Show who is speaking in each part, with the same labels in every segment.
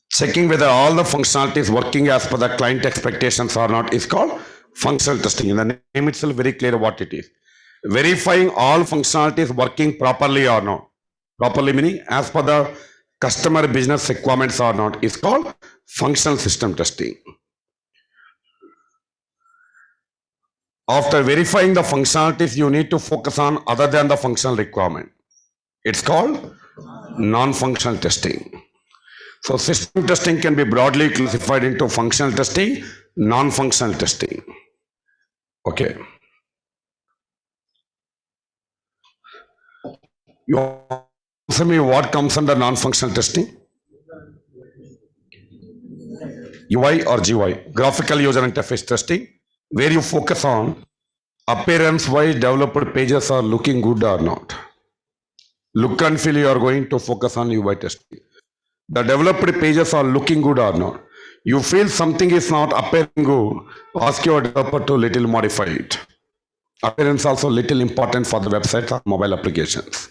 Speaker 1: Checking whether all the functionality is working as per the client expectations or not is called functional testing. In the name itself, very clear what it is. Verifying all functionality is working properly or not. Properly meaning as per the customer business requirements or not is called functional system testing. After verifying the functionalities, you need to focus on other than the functional requirement. It's called non-functional testing. So system testing can be broadly classified into functional testing, non-functional testing. Okay. You answer me what comes under non-functional testing? UI or GUI, graphical user interface testing, where you focus on appearance-wise developed pages are looking good or not. Look and feel, you are going to focus on UI testing. The developed pages are looking good or not. You feel something is not appearing good, ask your developer to little modify it. Appearance also little important for the websites or mobile applications.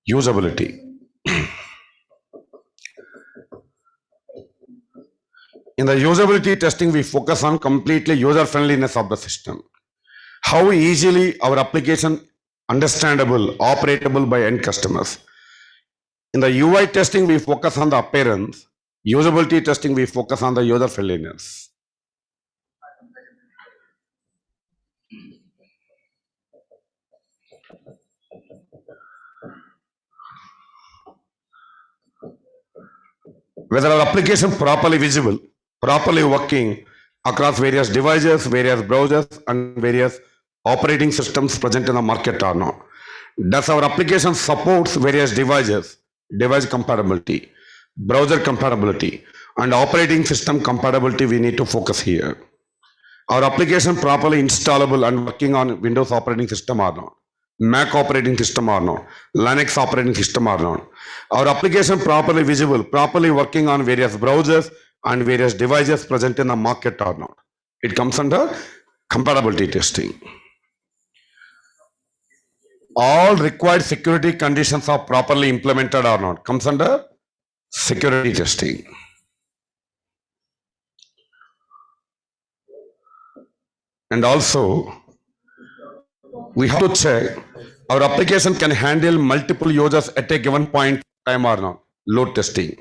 Speaker 1: Usability. In the usability testing, we focus on completely user friendliness of the system. How easily our application understandable, operatable by end customers. In the UI testing, we focus on the appearance. Usability testing, we focus on the user friendliness. Whether our application properly visible, properly working across various devices, various browsers, and various operating systems present in the market or not. Does our application supports various devices, device compatibility, browser compatibility, and operating system compatibility? We need to focus here. Our application properly installable and working on Windows operating system or not, Mac operating system or not, Linux operating system or not. Our application properly visible, properly working on various browsers and various devices present in the market or not. It comes under compatibility testing. All required security conditions are properly implemented or not, comes under security testing. And also, we have to check our application can handle multiple users at a given point in time or not, load testing.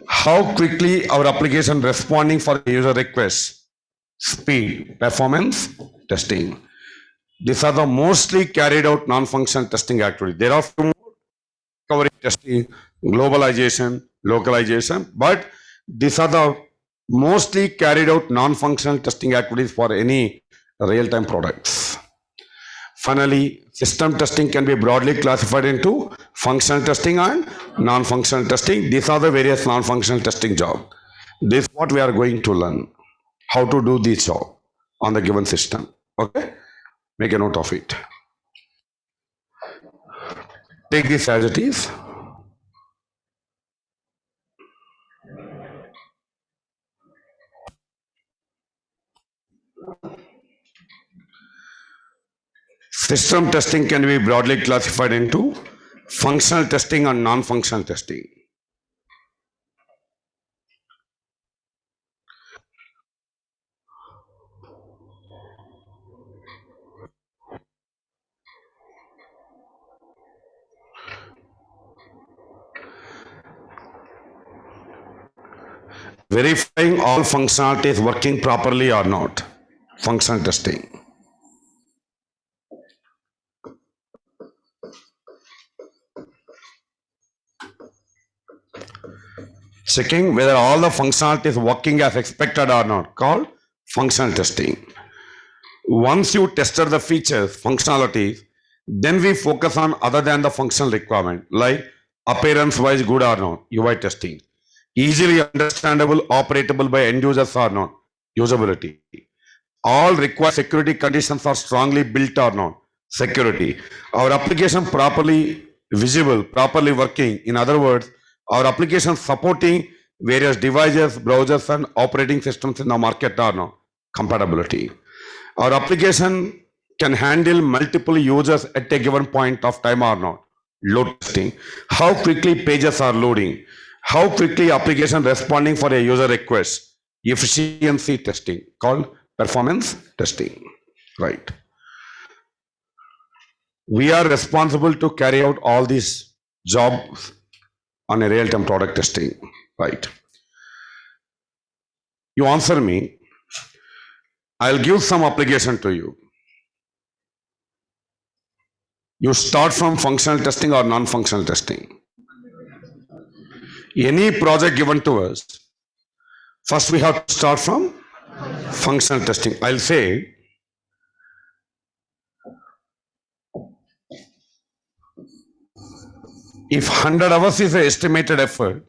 Speaker 1: How quickly our application responding for user requests, speed, performance testing. These are the mostly carried out non-functional testing activity. There are few covering testing, globalization, localization, but these are the mostly carried out non-functional testing activities for any real-time products. Finally, system testing can be broadly classified into functional testing and non-functional testing. These are the various non-functional testing jobs. This is what we are going to learn, how to do this job on the given system. Okay, make a note of it. Take this as it is. System testing can be broadly classified into functional testing and non-functional testing. Verifying all functionality is working properly or not, functional testing. Checking whether all the functionality is working as expected or not, called functional testing. Once you tested the features, functionalities, then we focus on other than the functional requirement, like appearance-wise good or not, UI testing. Easily understandable, operatable by end users or not, usability. All required security conditions are strongly built or not, security. Our application properly visible, properly working. In other words, our application supporting various devices, browsers, and operating systems in the market or not, compatibility. Our application can handle multiple users at a given point of time or not. Load testing. How quickly pages are loading. How quickly application responding for a user request. Efficiency testing called performance testing. Right. We are responsible to carry out all these jobs on a real-time product testing. Right. You answer me. I'll give some application to you. You start from functional testing or non-functional testing. Any project given to us, first we have to start from functional testing. I'll say, if 100 hours is the estimated effort,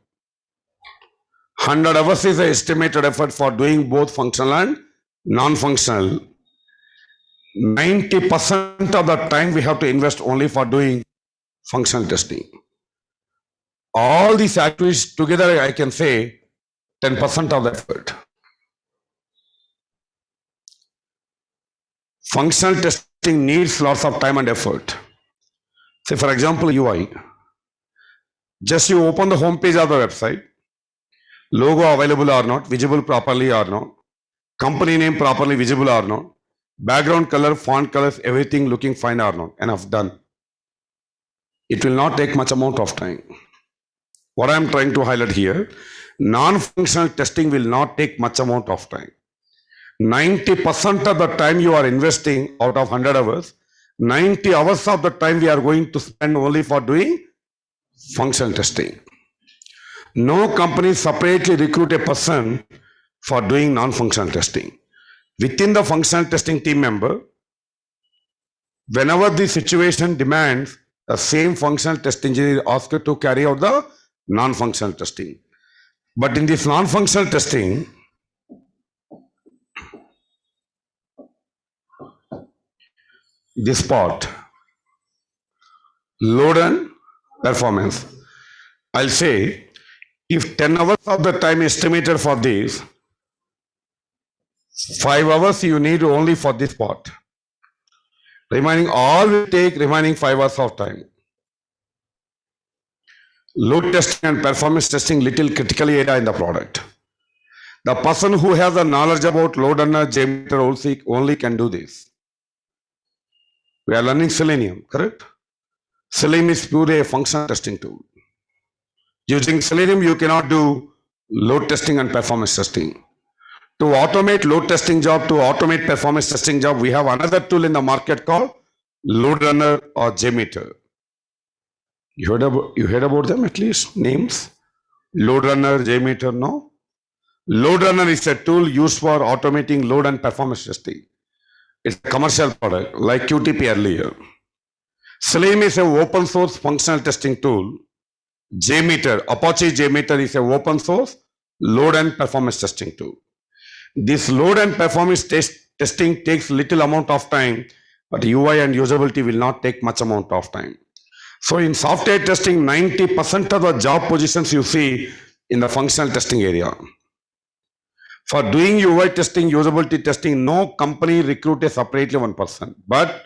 Speaker 1: 100 hours is the estimated effort for doing both functional and non-functional, 90% of the time we have to invest only for doing functional testing. All these activities together, I can say 10% of the effort. Functional testing needs lots of time and effort. Say for example, UI. Just you open the home page of the website, logo available or not, visible properly or not, company name properly visible or not, background color, font colors, everything looking fine or not, enough, done. It will not take much amount of time. What I am trying to highlight here, non-functional testing will not take much amount of time. 90% of the time you are investing out of 100 hours, 90 hours of the time we are going to spend only for doing functional testing. No company separately recruit a person for doing non-functional testing. Within the functional testing team member, whenever the situation demands, the same functional test engineer asked to carry out the non-functional testing. But in this non-functional testing, this part, load and performance. I'll say, if 10 hours of the time estimated for this, 5 hours you need only for this part. Remaining all will take remaining 5 hours of time. Load testing and performance testing little critical area in the product. The person who has the knowledge about load runner, JMeter only can do this. We are learning Selenium, correct? Selenium is purely a functional testing tool. Using Selenium, you cannot do load testing and performance testing. To automate load testing job, to automate performance testing job, we have another tool in the market called Load Runner or JMeter. You heard about them at least, names? Load Runner, JMeter, no? Load Runner is a tool used for automating load and performance testing. It's a commercial product like QTP earlier. Selenium is an open source functional testing tool. JMeter, Apache JMeter is an open source load and performance testing tool. This load and performance testing takes little amount of time, but UI and usability will not take much amount of time. So in software testing, 90% of the job positions you see in the functional testing area. For doing UI testing, usability testing, no company recruit a separately one person. But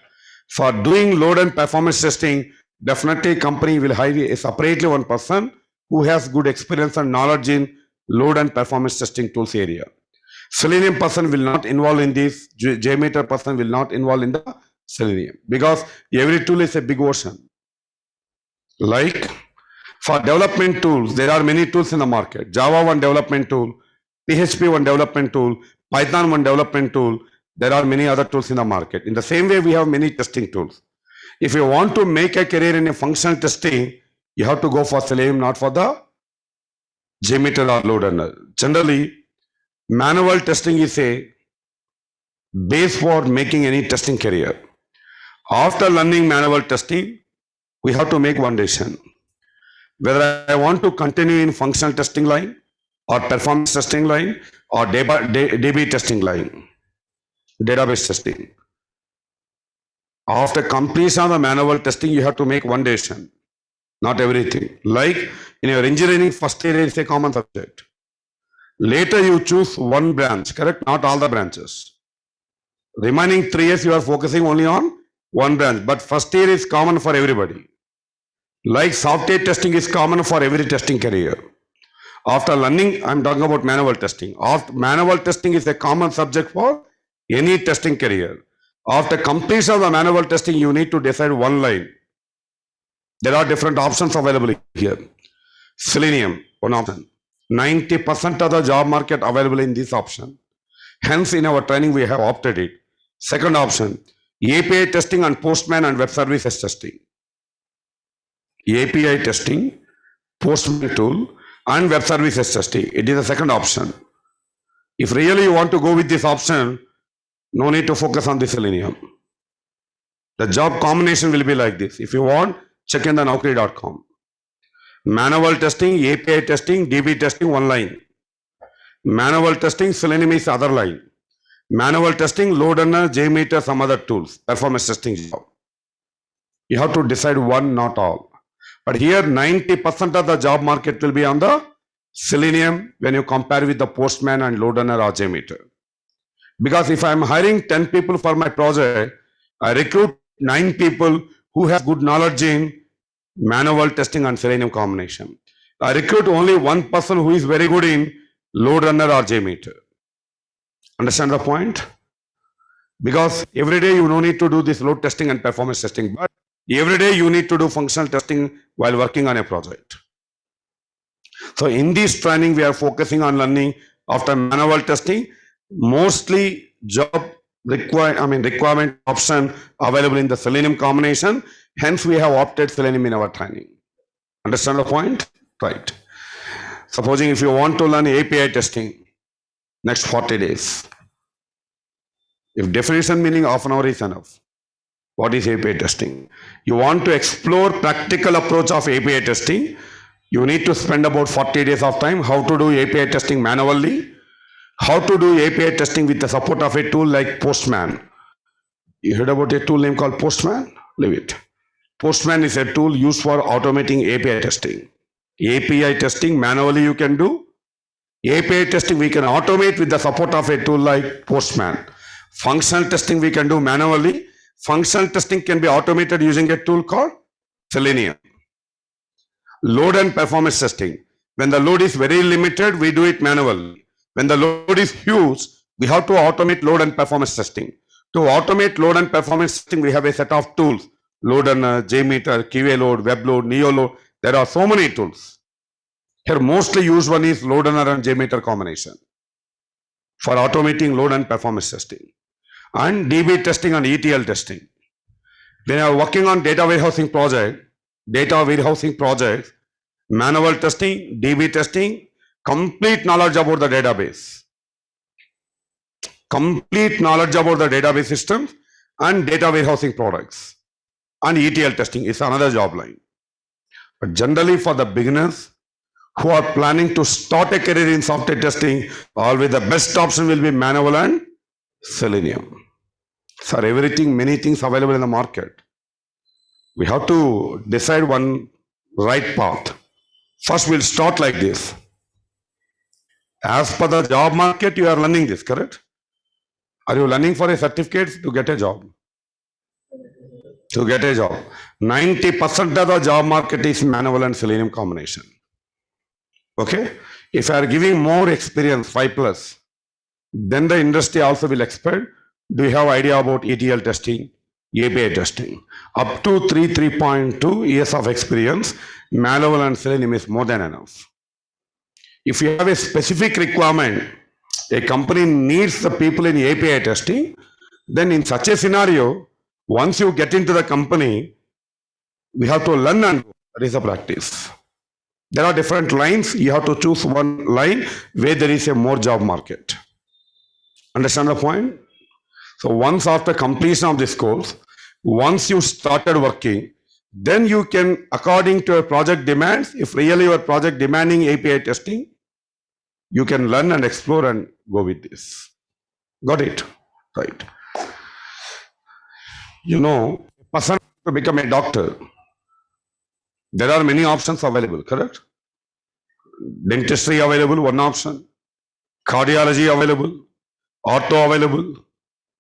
Speaker 1: for doing load and performance testing, definitely company will hire a separately one person who has good experience and knowledge in load and performance testing tools area. Selenium person will not involve in this, JMeter person will not involve in the Selenium because every tool is a big ocean. Like for development tools, there are many tools in the market. Java one development tool, PHP one development tool, Python one development tool. There are many other tools in the market. In the same way, we have many testing tools. If you want to make a career in a functional testing, you have to go for Selenium, not for the JMeter or load runner. Generally, manual testing is a base for making any testing career. After learning manual testing, we have to make one decision. Whether I want to continue in functional testing line or performance testing line or DB testing line, database testing. After completion of the manual testing, you have to make one decision, not everything. Like in your engineering, first year is a common subject. Later you choose one branch, correct? Not all the branches. Remaining 3 years, you are focusing only on one branch, but first year is common for everybody. Like software testing is common for every testing career. After learning, I'm talking about manual testing. After manual testing is a common subject for any testing career. After completion of the manual testing, you need to decide one line. There are different options available here. Selenium, one option. 90% of the job market available in this option. Hence, in our training, we have opted it. Second option, API testing and Postman and web services testing. API testing, Postman tool, and web services testing. It is the second option. If really you want to go with this option, no need to focus on the Selenium. The job combination will be like this. If you want, check in the Naukri.com. Manual testing, API testing, DB testing, one line. Manual testing, Selenium is other line. Manual testing, load runner, JMeter, some other tools, performance testing job. You have to decide one, not all. But here 90% of the job market will be on the Selenium when you compare with the Postman and load runner or JMeter. Because if I am hiring 10 people for my project, I recruit 9 people who have good knowledge in manual testing and Selenium combination. I recruit only one person who is very good in load runner or JMeter. Understand the point? Because every day you no need to do this load testing and performance testing, but every day you need to do functional testing while working on a project. So in this training, we are focusing on learning after manual testing, mostly job requirement option available in the Selenium combination. Hence, we have opted Selenium in our training. Understand the point? Right. Supposing if you want to learn API testing, next 40 days. If definition meaning half an hour is enough. What is API testing? You want to explore practical approach of API testing. You need to spend about 40 days of time. How to do API testing manually. How to do API testing with the support of a tool like Postman. You heard about a tool name called Postman? Leave it. Postman is a tool used for automating API testing. API testing manually you can do. API testing we can automate with the support of a tool like Postman. Functional testing we can do manually. Functional testing can be automated using a tool called Selenium. Load and performance testing. When the load is very limited, we do it manually. When the load is huge, we have to automate load and performance testing. To automate load and performance testing, we have a set of tools. Load runner, JMeter, QA load, web load, Neo load. There are so many tools. Here mostly used one is load runner and JMeter combination for automating load and performance testing. And DB testing and ETL testing. When you are working on data warehousing projects, manual testing, DB testing, complete knowledge about the database. Complete knowledge about the database systems and data warehousing products. And ETL testing is another job line. But generally for the beginners who are planning to start a career in software testing, always the best option will be manual and Selenium. For everything, many things available in the market. We have to decide one right path. First, we'll start like this. As per the job market, you are learning this, correct? Are you learning for a certificate to get a job? To get a job. 90% of the job market is manual and Selenium combination. Okay? If you are giving more experience, 5+, then the industry also will expect, do you have idea about ETL testing, API testing? Up to 3.2 years of experience, manual and Selenium is more than enough. If you have a specific requirement, a company needs the people in API testing, then in such a scenario, once you get into the company, we have to learn and go. That is the practice. There are different lines. You have to choose one line where there is a more job market. Understand the point? So once after completion of this course, once you started working, then you can, according to your project demands, if really your project demanding API testing, you can learn and explore and go with this. Got it? Right. You know, a person to become a doctor, there are many options available, correct? Dentistry available, one option. Cardiology available. Ortho available.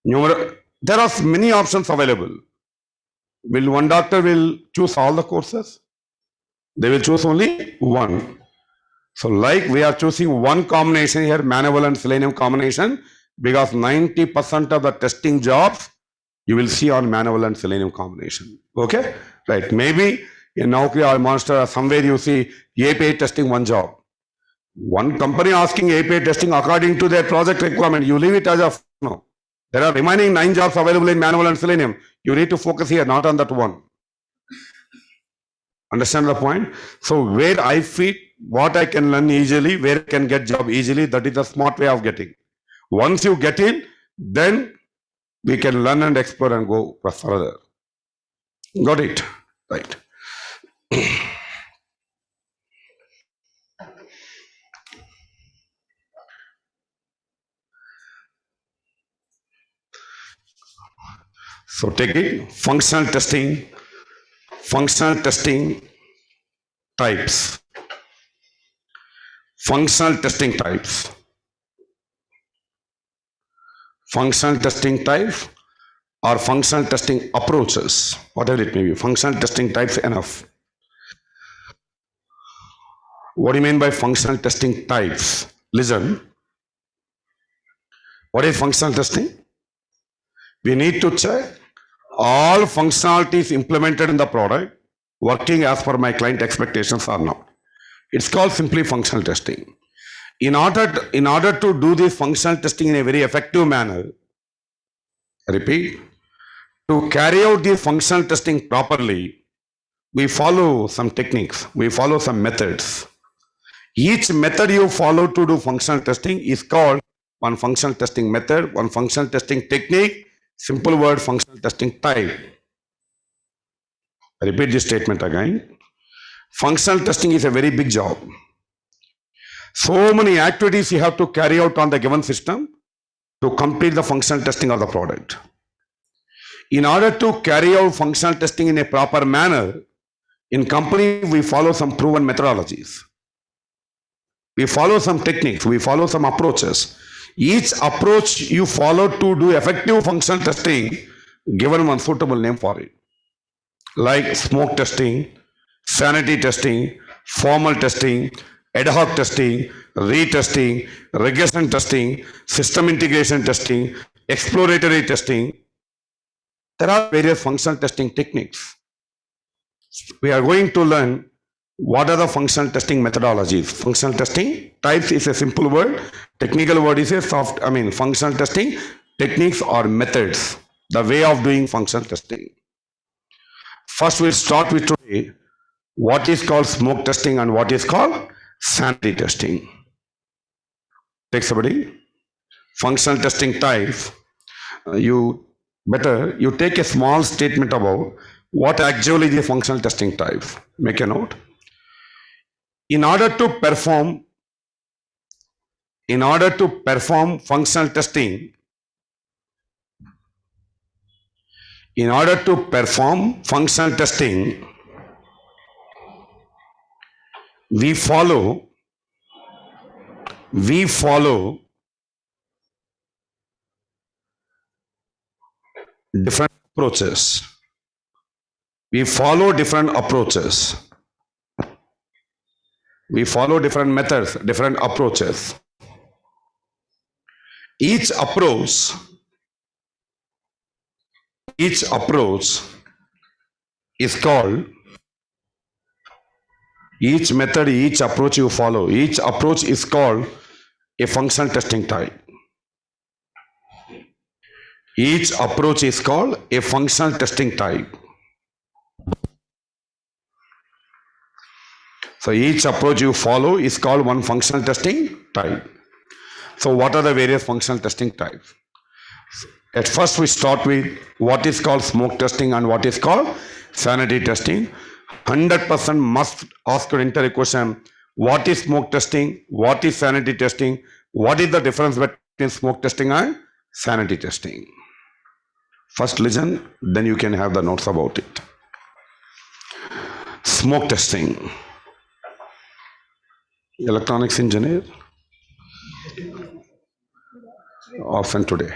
Speaker 1: There are many options available. Will one doctor will choose all the courses? They will choose only one. So like we are choosing one combination here, manual and selenium combination, because 90% of the testing jobs you will see on manual and selenium combination. Okay? Right. Maybe in Naukri or Monster or somewhere you see API testing one job. One company asking API testing according to their project requirement. You leave it as of now. There are remaining 9 jobs available in manual and selenium. You need to focus here, not on that one. Understand the point? So where I fit, what I can learn easily, where I can get job easily, that is the smart way of getting. Once you get in, then we can learn and explore and go further. Got it? Right. So take it, functional testing types. Functional testing types. Functional testing types or functional testing approaches, whatever it may be. Functional testing types enough. What do you mean by functional testing types? Listen. What is functional testing? We need to check all functionalities implemented in the product working as per my client expectations or not. It's called simply functional testing. In order to do this functional testing in a very effective manner, repeat, to carry out this functional testing properly, we follow some techniques, we follow some methods. Each method you follow to do functional testing is called one functional testing method, one functional testing technique, simple word functional testing type. I repeat this statement again. Functional testing is a very big job. So many activities you have to carry out on the given system to complete the functional testing of the product. In order to carry out functional testing in a proper manner, in company we follow some proven methodologies. We follow some techniques, we follow some approaches. Each approach you follow to do effective functional testing, given one suitable name for it. Like smoke testing, sanity testing, formal testing, ad hoc testing, retesting, regression testing, system integration testing, exploratory testing. There are various functional testing techniques. We are going to learn what are the functional testing methodologies. Functional testing types is a simple word. Technical word is a functional testing techniques or methods. The way of doing functional testing. First, we'll start with today what is called smoke testing and what is called sanity testing. Take somebody. Functional testing types. You take a small statement about what actually the functional testing types. Make a note. In order to perform functional testing, we follow different approaches. We follow different methods, different approaches. Each approach is called, each method, each approach you follow, each approach is called a functional testing type. Each approach is called a functional testing type. So each approach you follow is called one functional testing type. So what are the various functional testing types? At first we start with what is called smoke testing and what is called sanity testing. 100% must ask your entire question, what is smoke testing, what is sanity testing, what is the difference between smoke testing and sanity testing. First listen, then you can have the notes about it. Smoke testing. Electronics engineer, absent today.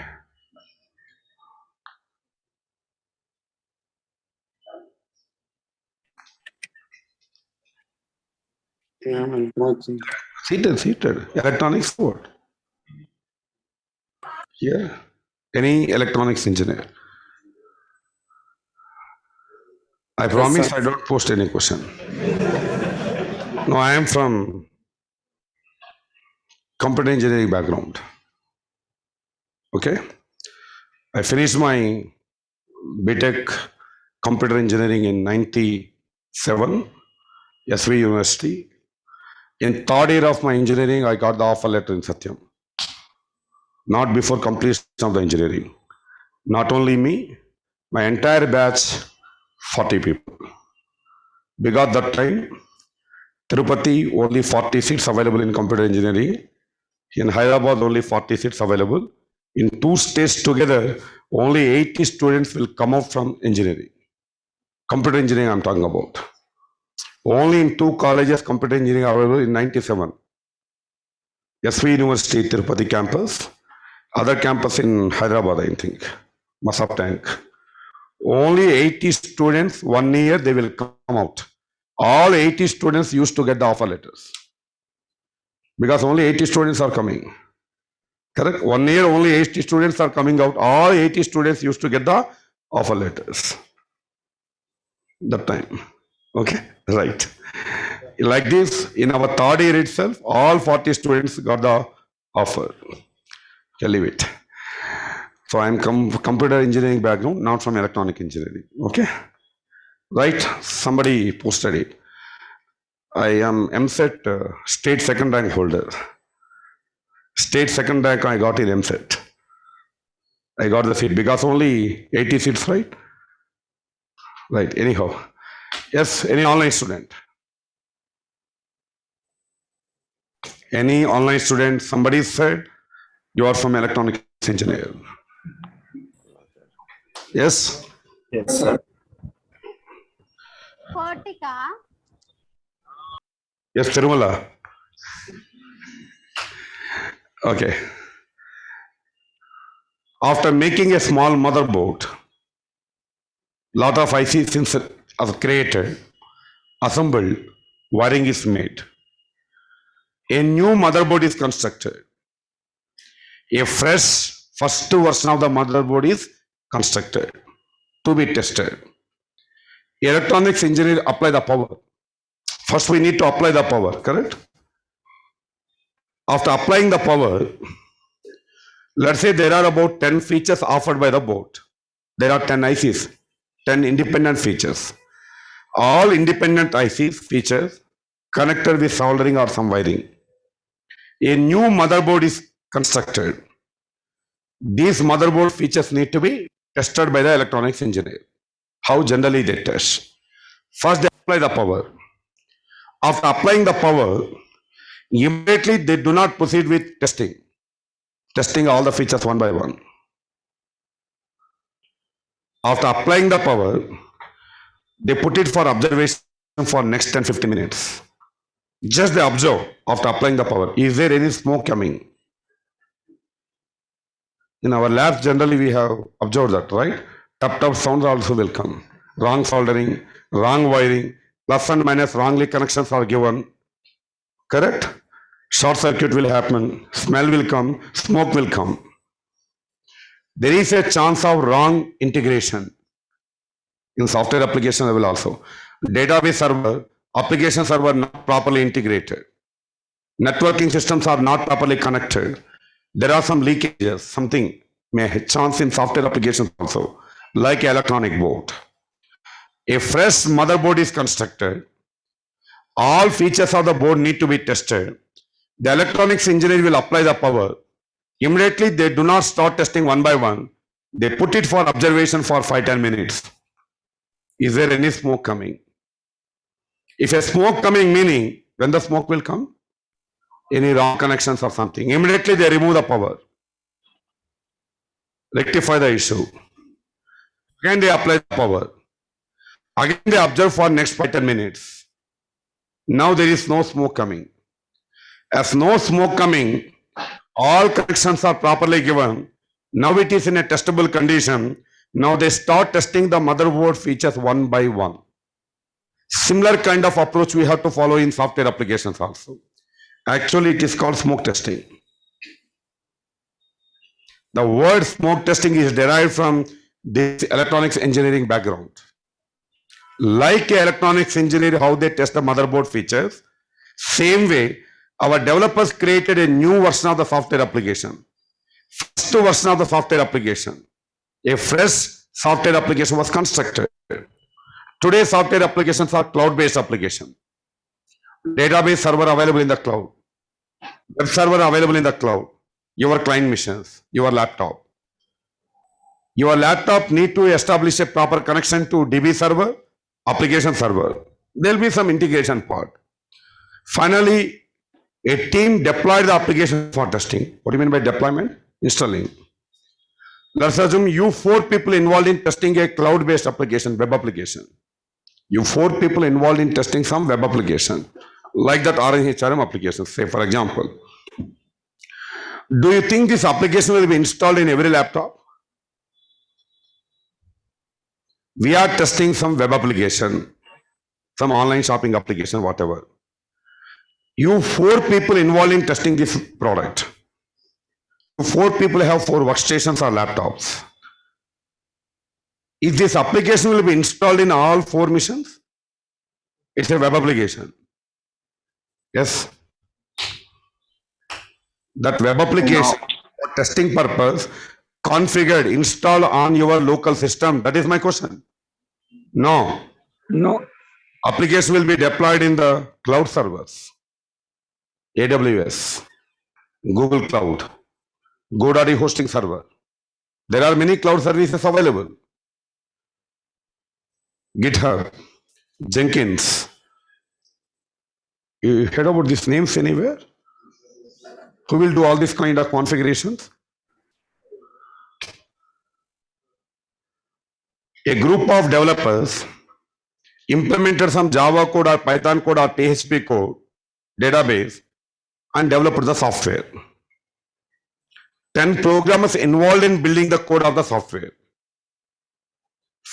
Speaker 2: Yeah, man. Watching.
Speaker 1: Seated. Electronics what? Yeah. Any electronics engineer. I promise
Speaker 2: sir.
Speaker 1: I don't post any question. No, I am from computer engineering background. Okay. I finished my BTech computer engineering in 97, SV University. In third year of my engineering, I got the offer letter in Satyam. Not before completion of the engineering. Not only me, my entire batch, 40 people. Because that time, Tirupati, only 40 seats available in computer engineering. In Hyderabad, only 40 seats available. In two states together, only 80 students will come out from engineering. Computer engineering I'm talking about. Only in two colleges, computer engineering available in 97. SV University, Tirupati campus. Other campus in Hyderabad, I think. Masab Tank. Only 80 students, 1 year, they will come out. All 80 students used to get the offer letters. Because only 80 students are coming. Correct? 1 year, only 80 students are coming out. All 80 students used to get the offer letters. That time. Okay? Right. Like this, in our third year itself, all 40 students got the offer. I'll leave it. So I'm computer engineering background, not from electronic engineering. Okay? Right? Somebody posted it. I am MSET state second rank holder. State second rank I got in MSET. I got the seat because only 80 seats, right? Right, anyhow. Yes, any online student? Any online student, somebody said you are from electronics engineer. Yes?
Speaker 2: Yes, sir.
Speaker 3: Kotika.
Speaker 1: Yes, Tirumala. Okay. After making a small motherboard, lot of ICs are created, assembled, wiring is made. A new motherboard is constructed. A fresh first version of the motherboard is constructed to be tested. Electronics engineer apply the power. First we need to apply the power, correct? After applying the power, let's say there are about 10 features offered by the board. There are 10 ICs, 10 independent features. All independent ICs features connected with soldering or some wiring. A new motherboard is constructed. These motherboard features need to be tested by the electronics engineer. How generally they test? First, they apply the power. After applying the power, immediately they do not proceed with testing all the features one by one. After applying the power, they put it for observation for next 10-15 minutes. Just they observe after applying the power. Is there any smoke coming? In our labs, generally we have observed that, right? Tap sounds also will come. Wrong soldering, wrong wiring, plus and minus wrongly connections are given. Correct? Short circuit will happen, smell will come, smoke will come. There is a chance of wrong integration. In software application level also. Database server, application server not properly integrated. Networking systems are not properly connected. There are some leakages, something may have chance in software applications also, like electronic board. A fresh motherboard is constructed. All features of the board need to be tested. The electronics engineer will apply the power. Immediately, they do not start testing one by one. They put it for observation for 5-10 minutes. Is there any smoke coming? If a smoke coming, meaning when the smoke will come? Any wrong connections or something. Immediately they remove the power. Rectify the issue. Again they apply the power. Again they observe for next 5-10 minutes. Now there is no smoke coming. As no smoke coming, all connections are properly given. Now it is in a testable condition. Now they start testing the motherboard features one by one. Similar kind of approach we have to follow in software applications also. Actually, it is called smoke testing. The word smoke testing is derived from this electronics engineering background. Like electronics engineer, how they test the motherboard features, same way, our developers created a new version of the software application. First version of the software application. A fresh software application was constructed. Today's software applications are cloud-based application. Database server available in the cloud. Web server available in the cloud. Your client machines, your laptop. Your laptop need to establish a proper connection to DB server, application server. There will be some integration part. Finally, a team deployed the application for testing. What do you mean by deployment? Installing. Let's assume you 4 people involved in testing a cloud-based application, web application. You 4 people involved in testing some web application, like that RHRM application, say for example. Do you think this application will be installed in every laptop? We are testing some web application, some online shopping application, whatever. You 4 people involved in testing this product. 4 people have 4 workstations or laptops. If this application will be installed in all 4 machines, it's a web application. Yes. That web application for testing purpose, configured, installed on your local system. That is my question. No.
Speaker 2: No.
Speaker 1: Application will be deployed in the cloud servers. AWS, Google Cloud, GoDaddy hosting server. There are many cloud services available. GitHub, Jenkins. You heard about these names anywhere? Who will do all this kind of configurations? A group of developers implemented some Java code or Python code or PHP code database and developed the software. 10 programmers involved in building the code of the software.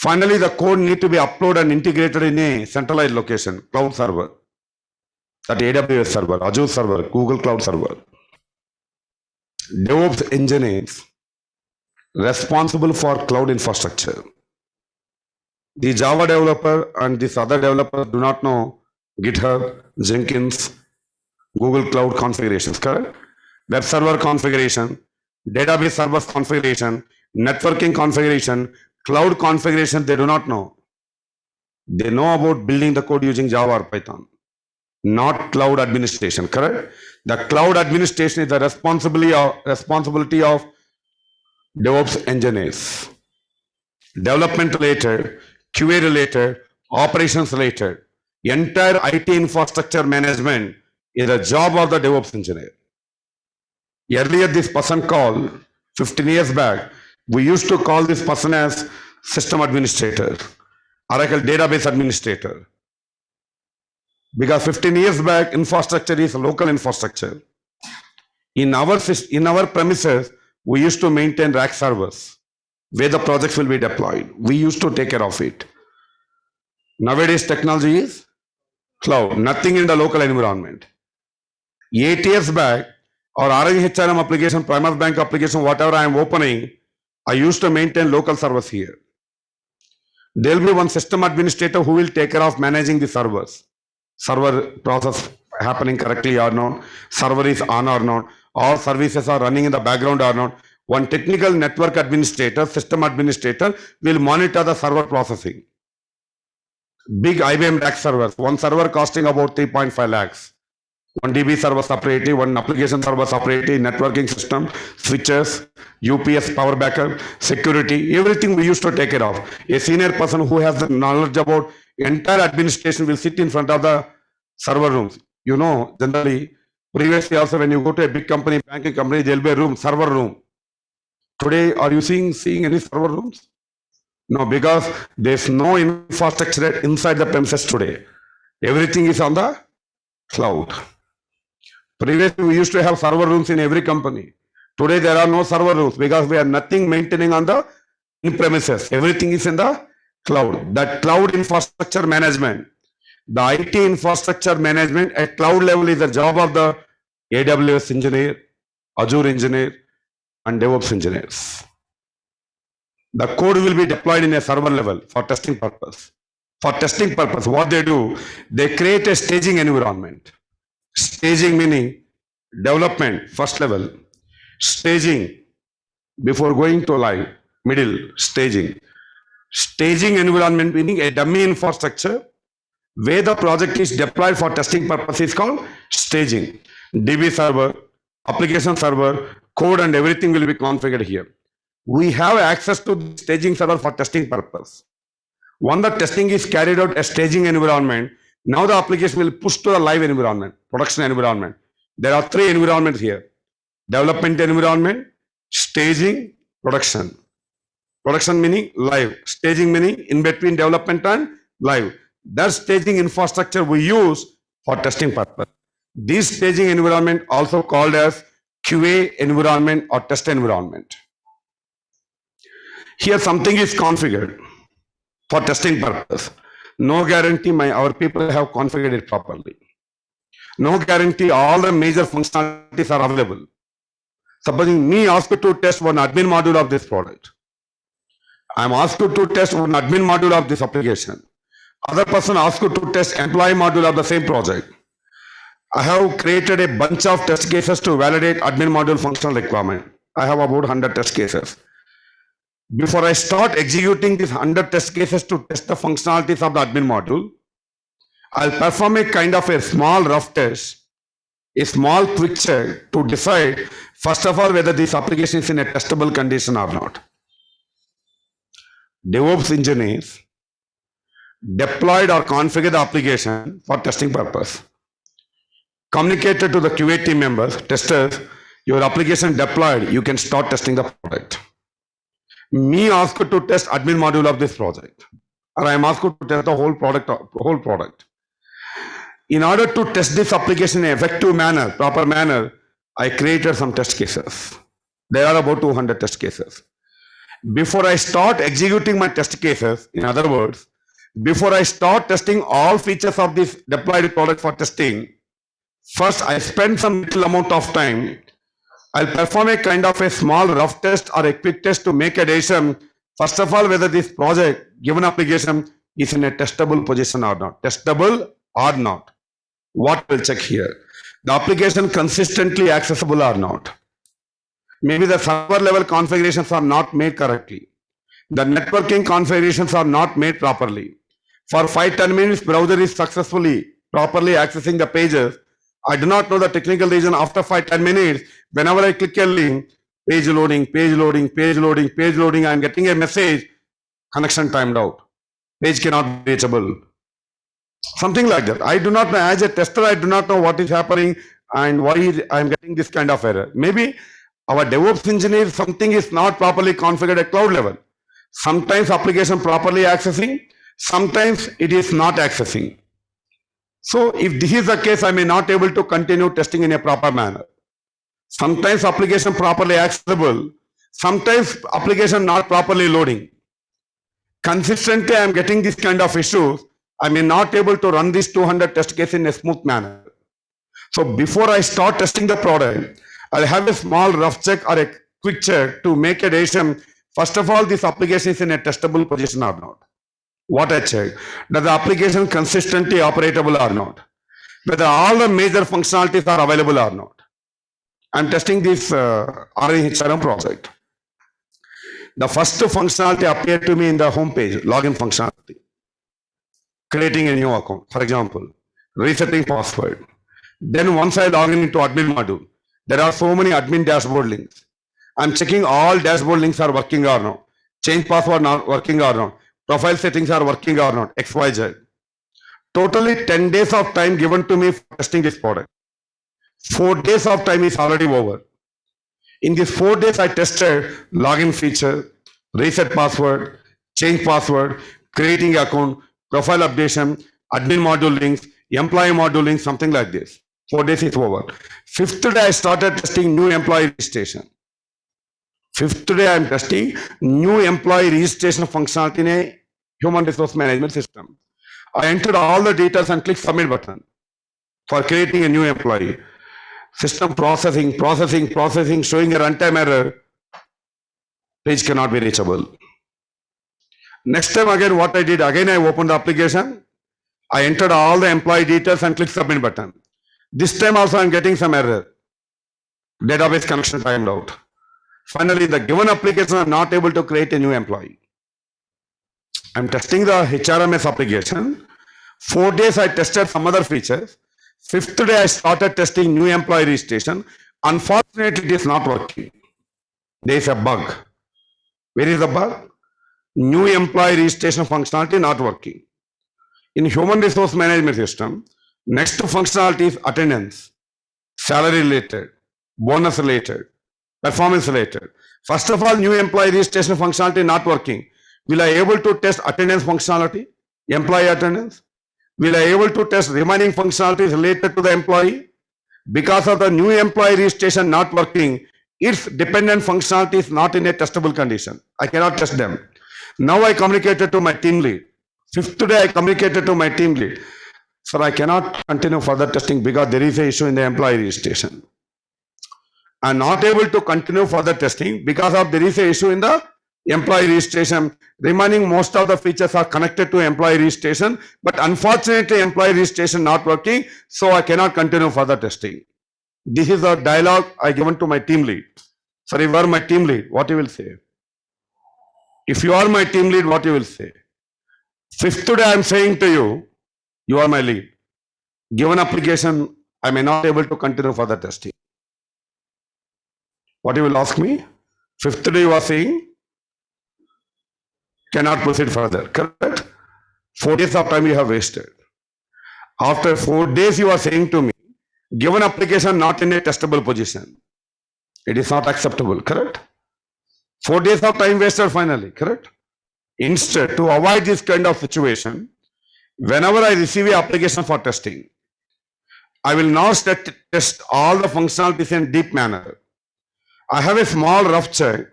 Speaker 1: Finally, the code need to be uploaded and integrated in a centralized location, cloud server. That AWS server, Azure server, Google Cloud server. DevOps engineers responsible for cloud infrastructure. The Java developer and this other developer do not know GitHub, Jenkins, Google Cloud configurations, correct? Web server configuration, database servers configuration, networking configuration, cloud configuration, they do not know. They know about building the code using Java or Python, not cloud administration, correct? The cloud administration is the responsibility of DevOps engineers. Development related, QA related, operations related, entire IT infrastructure management is the job of the DevOps engineer. Earlier, this person called, 15 years back, we used to call this person as system administrator, Oracle database administrator. Because 15 years back, infrastructure is local infrastructure. In our premises, we used to maintain rack servers where the projects will be deployed. We used to take care of it. Nowadays, technology is cloud, nothing in the local environment. 8 years back, our RHRM application, Primus Bank application, whatever I am opening, I used to maintain local servers here. There will be one system administrator who will take care of managing the servers. Server process happening correctly or not, server is on or not, all services are running in the background or not. One technical network administrator, system administrator will monitor the server processing. Big IBM rack servers, one server costing about 3.5 lakhs. One DB server separately, one application server separately, networking system, switches, UPS, power backup, security, everything we used to take care of. A senior person who has the knowledge about entire administration will sit in front of the server rooms. You know, generally, previously also when you go to a big company, banking company, there will be a room, server room. Today, are you seeing any server rooms? No, because there's no infrastructure inside the premises today. Everything is on the cloud. Previously, we used to have server rooms in every company. Today, there are no server rooms because we are nothing maintaining on the in premises. Everything is in the cloud. That cloud infrastructure management, The IT infrastructure management at cloud level is the job of the AWS engineer, Azure engineer, and DevOps engineers. The code will be deployed in a server level for testing purpose. For testing purpose, what they do, they create a staging environment. Staging meaning development, first level. Staging before going to live, middle, staging. Staging environment meaning a dummy infrastructure where the project is deployed for testing purpose is called staging. DB server, application server, code and everything will be configured here. We have access to the staging server for testing purpose. When the testing is carried out as staging environment, now the application will push to the live environment, production environment. There are three environments here: development environment, staging, production. Production meaning live, staging meaning in between development and live. That staging infrastructure we use for testing purpose. This staging environment also called as QA environment or test environment. Here something is configured for testing purpose. No guarantee our people have configured it properly. No guarantee all the major functionalities are available. Supposing me asked to test one admin module of this product. I am asked to test one admin module of this application. Other person asked to test employee module of the same project. I have created a bunch of test cases to validate admin module functional requirement. I have about 100 test cases. Before I start executing these 100 test cases to test the functionalities of the admin module, I'll perform a kind of a small rough test, a small quick check to decide, first of all, whether this application is in a testable condition or not. DevOps engineers deployed or configured the application for testing purpose. Communicated to the QA team members, testers, your application deployed, you can start testing the product. Me asked to test admin module of this project, or I am asked to test the whole product. In order to test this application in an effective manner, proper manner, I created some test cases. There are about 200 test cases. Before I start executing my test cases, in other words, before I start testing all features of this deployed product for testing, first I spend some little amount of time. I'll perform a kind of a small rough test or a quick test to make a decision, first of all, whether this project, given application, is in a testable position or not. Testable or not. What we'll check here? The application consistently accessible or not. Maybe the server level configurations are not made correctly. The networking configurations are not made properly. For 5-10 minutes, browser is successfully, properly accessing the pages. I do not know the technical reason. After 5-10 minutes, whenever I click a link, page loading, I am getting a message, connection timed out. Page cannot be reachable. Something like that. I do not know, as a tester, I do not know what is happening and why I am getting this kind of error. Maybe our DevOps engineer, something is not properly configured at cloud level. Sometimes application properly accessing, sometimes it is not accessing. So if this is the case, I may not able to continue testing in a proper manner. Sometimes application properly accessible, sometimes application not properly loading. Consistently, I am getting this kind of issues. I may not able to run these 200 test cases in a smooth manner. So before I start testing the product, I'll have a small rough check or a quick check to make a decision. First of all, this application is in a testable position or not. What I check? Does the application consistently operable or not? Whether all the major functionalities are available or not. I'm testing this RHRM project. The first functionality appeared to me in the home page, login functionality. Creating a new account, for example, resetting password. Then once I log into admin module, there are so many admin dashboard links. I'm checking all dashboard links are working or not. Change password not working or not. Profile settings are working or not. XYZ. Totally 10 days of time given to me for testing this product. 4 days of time is already over. In these 4 days, I tested login feature, reset password, change password, creating account, profile updation, admin module links, employee module links, something like this. 4 days is over. 5th day, I started testing new employee registration. 5th day, I am testing new employee registration functionality in a human resource management system. I entered all the details and click submit button for creating a new employee. System processing, showing a runtime error. Page cannot be reachable. Next time again what I did, again I opened the application. I entered all the employee details and click submit button. This time also I am getting some error. Database connection timed out. Finally, the given application I am not able to create a new employee. I am testing the HRMS application. 4 days I tested some other features. 5th day I started testing new employee registration. Unfortunately, it is not working. There is a bug. Where is the bug? New employee registration functionality not working. In human resource management system, next to functionality is attendance, salary related, bonus related, performance related. First of all, new employee registration functionality not working. Will I able to test attendance functionality, employee attendance? Will I able to test remaining functionalities related to the employee? Because of the new employee registration not working, its dependent functionality is not in a testable condition. I cannot test them. Now I communicated to my team lead. 5th day I communicated to my team lead. Sir, I cannot continue further testing because there is an issue in the employee registration. I am not able to continue further testing because of there is an issue in the employee registration. Remaining most of the features are connected to employee registration, but unfortunately employee registration not working, so I cannot continue further testing. This is a dialogue I given to my team lead. Sir, if you are my team lead, what you will say? If you are my team lead, what you will say? 5th day I am saying to you, you are my lead. Given application, I may not able to continue further testing. What you will ask me? 5th day you are saying, cannot proceed further, correct? 4 days of time you have wasted. After 4 days you are saying to me, given application not in a testable position. It is not acceptable, correct? 4 days of time wasted finally, correct? Instead, to avoid this kind of situation, whenever I receive an application for testing, I will now test all the functionalities in deep manner. I have a small rough check.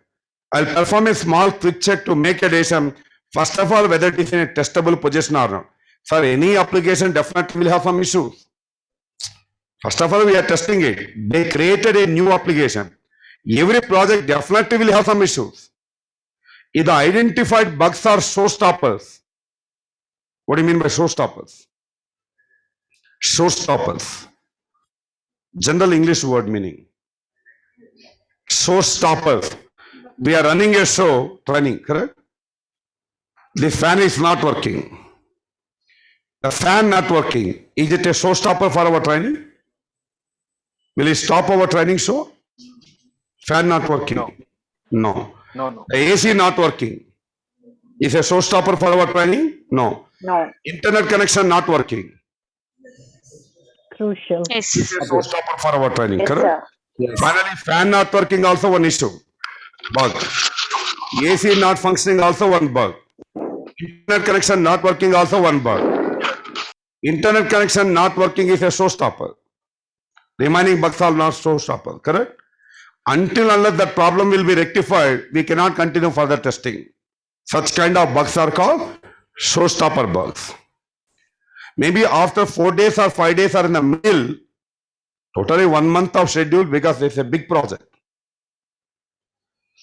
Speaker 1: I'll perform a small quick check to make a decision, first of all, whether it is in a testable position or not. For any application, definitely will have some issues. First of all, we are testing it. They created a new application. Every project definitely will have some issues. If the identified bugs are showstoppers, what do you mean by showstoppers? Showstoppers. General English word meaning. Showstoppers. We are running a show, training, correct? The fan is not working. The fan not working. Is it a showstopper for our training? Will it stop our training show? Fan not working? No.
Speaker 3: No.
Speaker 1: The AC not working. Is a showstopper for our training? No.
Speaker 4: No,
Speaker 1: Internet connection not working.
Speaker 4: crucial.
Speaker 5: Yes.
Speaker 1: Is a showstopper for our training,
Speaker 4: Yes,
Speaker 1: correct?
Speaker 4: sir.
Speaker 2: Yes.
Speaker 1: Finally, fan not working also one issue. Bug. AC not functioning also one bug. Internet connection not working also one bug. Internet connection not working is a showstopper. Remaining bugs are not showstopper, correct? Until unless that problem will be rectified, we cannot continue further testing. Such kind of bugs are called showstopper bugs. Maybe after 4 days or 5 days are in the middle, totally 1 month of schedule because it's a big project.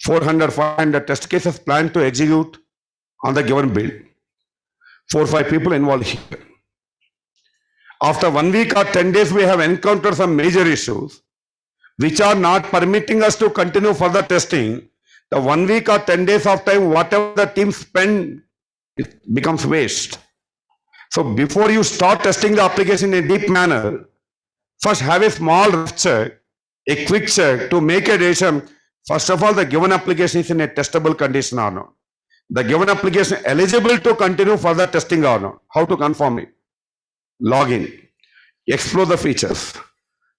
Speaker 1: 400, 500 test cases planned to execute on the given build. 4 or 5 people involved here. After 1 week or 10 days, we have encountered some major issues which are not permitting us to continue further testing. The 1 week or 10 days of time, whatever the team spend, it becomes waste. So before you start testing the application in a deep manner, first have a small rough check, a quick check to make a decision. First of all, the given application is in a testable condition or not. The given application eligible to continue further testing or not. How to confirm it? Log in, explore the features,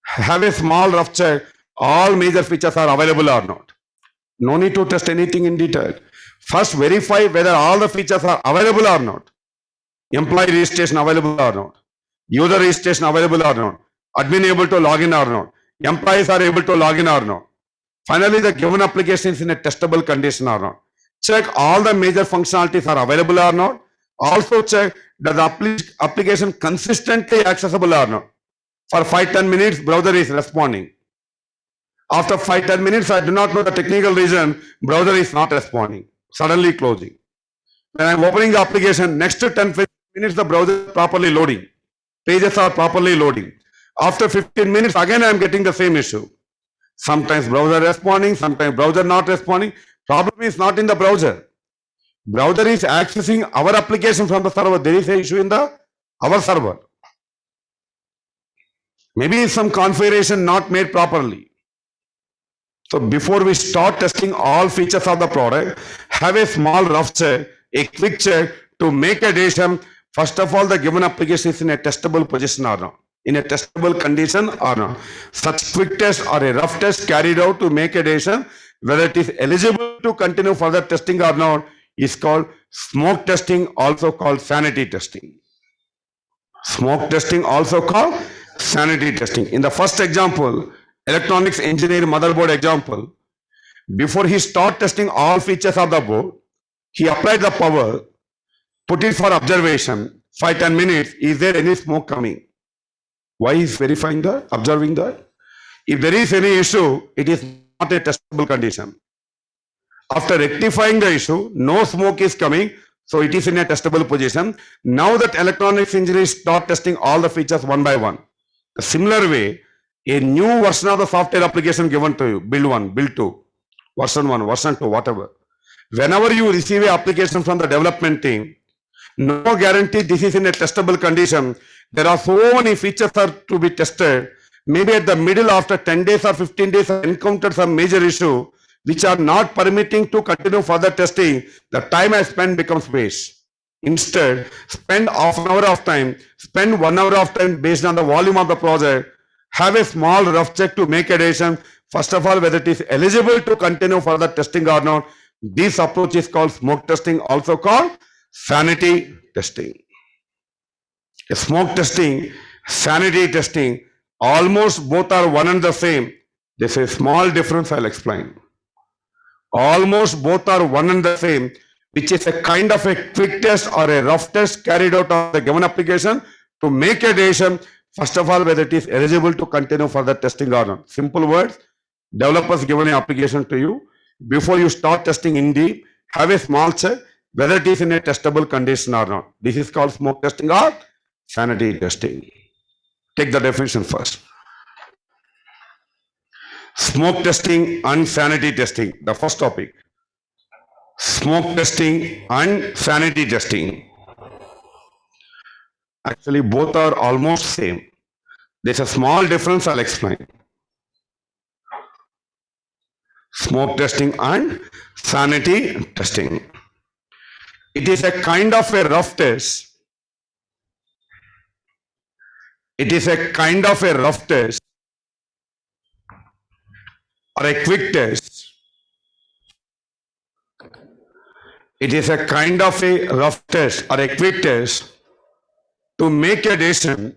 Speaker 1: have a small rough check, all major features are available or not. No need to test anything in detail. First verify whether all the features are available or not. Employee registration available or not. User registration available or not. Admin able to log in or not. Employees are able to log in or not. Finally, the given application is in a testable condition or not. Check all the major functionalities are available or not. Also check, Does the application consistently accessible or not? For 5-10 minutes, browser is responding. After 5-10 minutes, I do not know the technical reason, browser is not responding, suddenly closing. When I'm opening the application, next to 10-15 minutes, the browser is properly loading. Pages are properly loading. After 15 minutes, again, I'm getting the same issue. Sometimes browser responding, sometimes browser not responding. Problem is not in the browser. Browser is accessing our application from the server. There is an issue in our server. Maybe some configuration not made properly. So before we start testing all features of the product, have a small rough check, a quick check to make a decision. First of all, the given application is in a testable position or not, in a testable condition or not. Such quick test or a rough test carried out to make a decision whether it is eligible to continue further testing or not is called smoke testing, also called sanity testing. Smoke testing, also called sanity testing. In the first example, electronics engineer motherboard example, before he start testing all features of the board, he applied the power, put it for observation, 5-10 minutes, is there any smoke coming? Why is verifying that, observing that? If there is any issue, it is not a testable condition. After rectifying the issue, no smoke is coming, so it is in a testable position. Now that electronics engineers start testing all the features one by one. The similar way, a new version of the software application given to you, build 1, build 2, version 1, version 2, whatever. Whenever you receive an application from the development team, no guarantee this is in a testable condition. There are so many features are to be tested. Maybe at the middle, after 10 days or 15 days, I encountered some major issue which are not permitting to continue further testing. The time I spend becomes waste. Instead, spend half an hour of time, spend 1 hour of time based on the volume of the project. Have a small rough check to make a decision. First of all, whether it is eligible to continue further testing or not. This approach is called smoke testing, also called sanity testing. Smoke testing, sanity testing, almost both are one and the same. There's a small difference I'll explain. Almost both are one and the same, which is a kind of a quick test or a rough test carried out on the given application to make a decision. First of all, whether it is eligible to continue further testing or not. Simple words, developers given an application to you. Before you start testing in deep, have a small check whether it is in a testable condition or not. This is called smoke testing or sanity testing. Take the definition first. Smoke testing and sanity testing, the first topic. Smoke testing and sanity testing. Actually, both are almost same. There's a small difference I'll explain. Smoke testing and sanity testing. It is a kind of a rough test. It is a kind of a rough test or a quick test. It is a kind of a rough test or a quick test to make a decision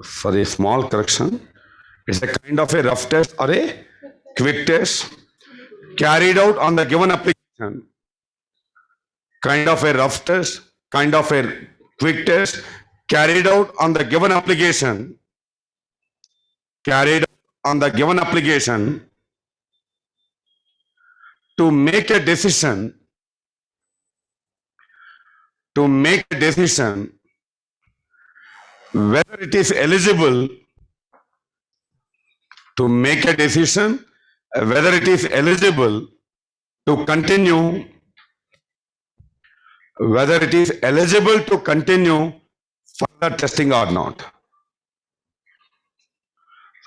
Speaker 1: for a small correction. It's a kind of a rough test or a quick test carried out on the given application. Kind of a rough test, kind of a quick test carried out on the given application. Carried out on the given application to make a decision. To make a decision whether it is eligible, to make a decision whether it is eligible to continue, whether it is eligible to continue further testing or not.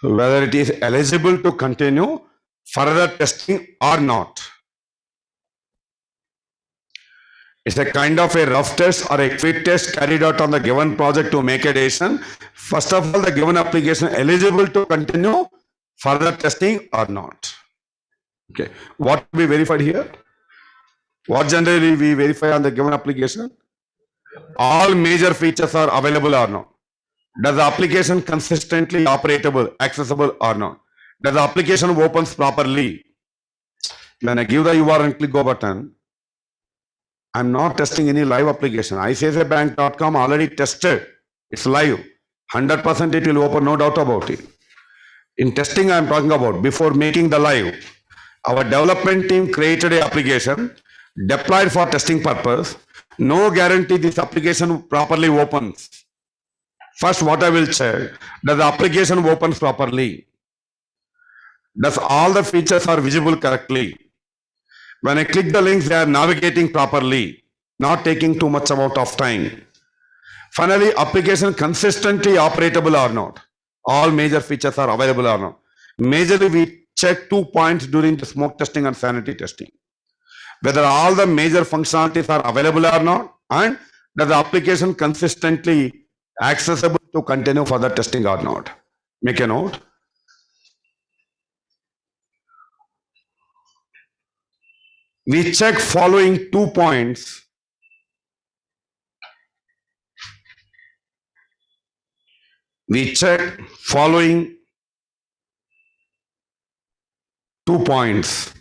Speaker 1: So whether it is eligible to continue further testing or not. It's a kind of a rough test or a quick test carried out on the given project to make a decision. First of all, the given application eligible to continue further testing or not. Okay. What we verified here? What generally we verify on the given application? All major features are available or not. Does the application consistently operable, accessible or not? that the application opens properly. When I give the URL and click go button, I'm not testing any live application. ICICIbank.com already tested. It's live. 100% it will open, no doubt about it. In testing, I'm talking about before making the live. Our development team created a application, deployed for testing purpose. No guarantee this application properly opens. First, what I will check, does the application opens properly? Does all the features are visible correctly? When I click the links, they are navigating properly, not taking too much amount of time. Finally, application consistently operatable or not. All major features are available or not. Majorly, we check 2 points during the smoke testing and sanity testing. Whether all the major functionalities are available or not, and that the application consistently accessible to continue further testing or not. Make a note. We check following 2 points. We check following 2 points.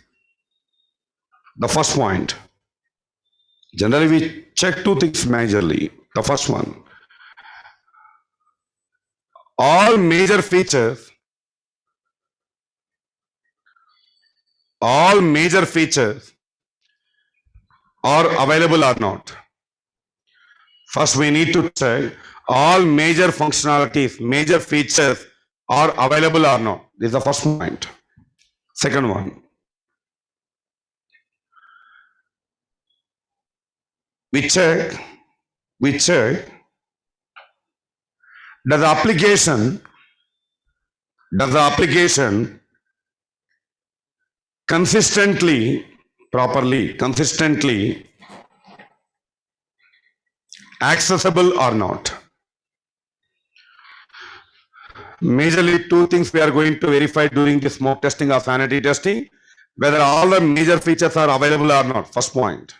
Speaker 1: The first point. Generally, we check 2 things majorly. The first one. All major features are available or not. First, we need to check all major functionalities, major features are available or not. This is the first point. Second one. We check that the application consistently accessible or not. Majorly 2 things we are going to verify during the smoke testing or sanity testing, whether all the major features are available or not, first point.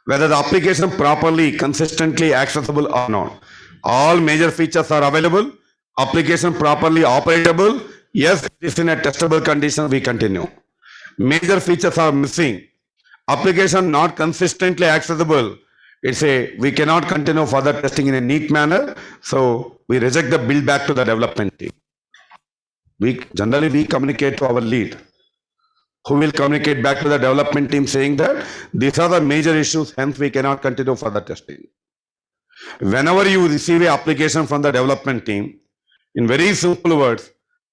Speaker 1: Whether the application properly, consistently accessible or not. All major features are available, application properly operable, yes, it is in a testable condition, we continue. Major features are missing, application not consistently accessible, we cannot continue further testing in a neat manner, so we reject the build back to the development team. Generally we communicate to our lead, who will communicate back to the development team saying that these are the major issues, hence we cannot continue further testing. Whenever you receive an application from the development team, in very simple words,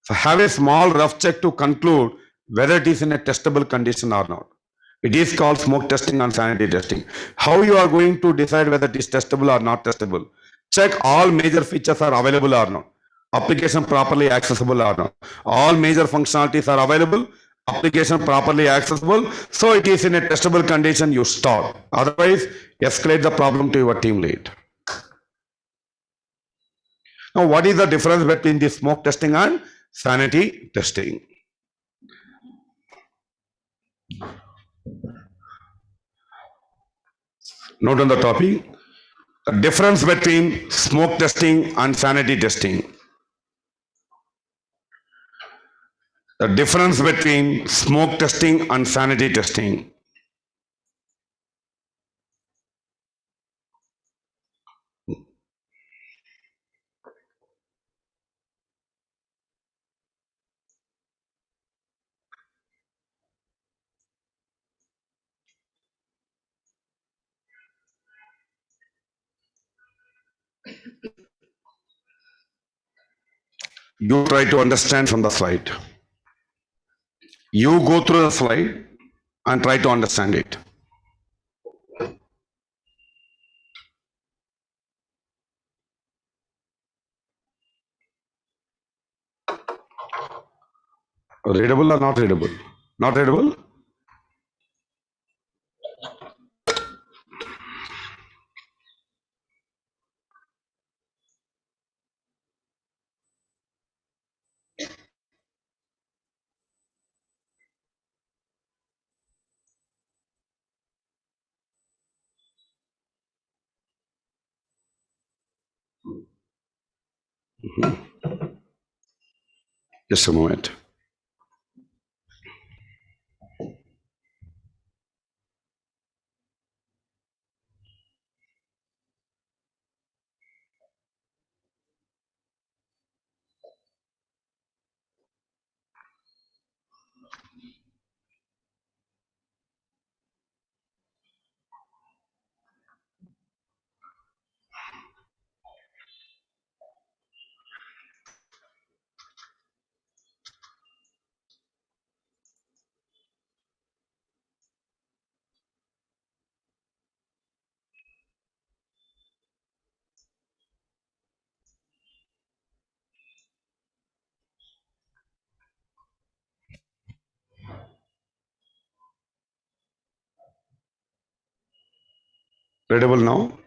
Speaker 1: have a small rough check to conclude whether it is in a testable condition or not. It is called smoke testing and sanity testing. How you are going to decide whether it is testable or not testable? Check all major features are available or not. Application properly accessible or not. All major functionalities are available. Application properly accessible. So it is in a testable condition, you stop. Otherwise, escalate the problem to your team lead. Now, what is the difference between the smoke testing and sanity testing? Note on the topic, the difference between smoke testing and sanity testing. The difference between smoke testing and sanity testing. You try to understand from the slide. You go through the slide and try to understand it. Readable or not readable? Not readable? Just a moment. Readable now?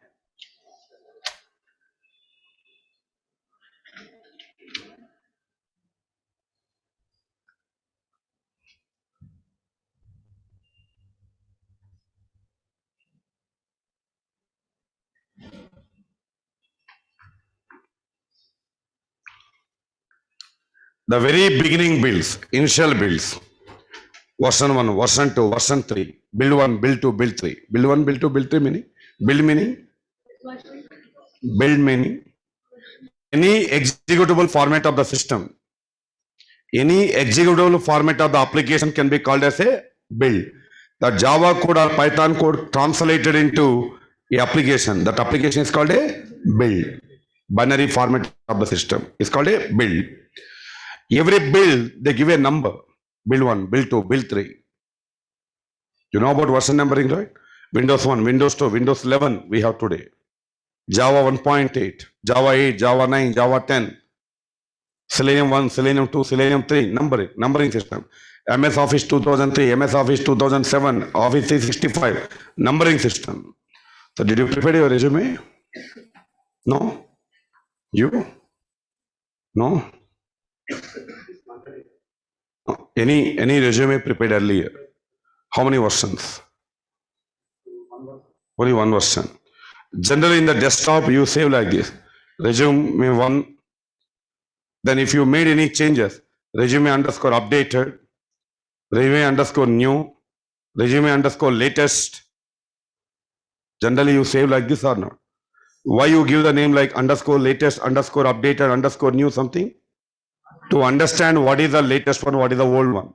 Speaker 1: The very beginning builds, initial builds. Version 1, version 2, version 3. Build 1, build 2, build 3. Build 1, build 2, build 3 meaning? Build meaning? Build meaning? Any executable format of the system. Any executable format of the application can be called as a build. The Java code or Python code translated into a application. That application is called a build. Binary format of the system is called a build. Every build, they give a number. Build 1, build 2, build 3. You know about version numbering, right? Windows 1, Windows 2, Windows 11 we have today. Java 1.8, Java 8, Java 9, Java 10. Selenium 1, Selenium 2, Selenium 3, numbering system. MS Office 2003, MS Office 2007, Office 365, numbering system. So did you prepare your resume? No? You? No? Any resume prepared earlier? How many versions? Only one version. Generally in the desktop you save like this. Resume 1. Then if you made any changes, resume underscore updated, resume underscore new, resume underscore latest. Generally you save like this or not? Why you give the name like underscore latest, underscore updated, underscore new something? To understand what is the latest one, what is the old one.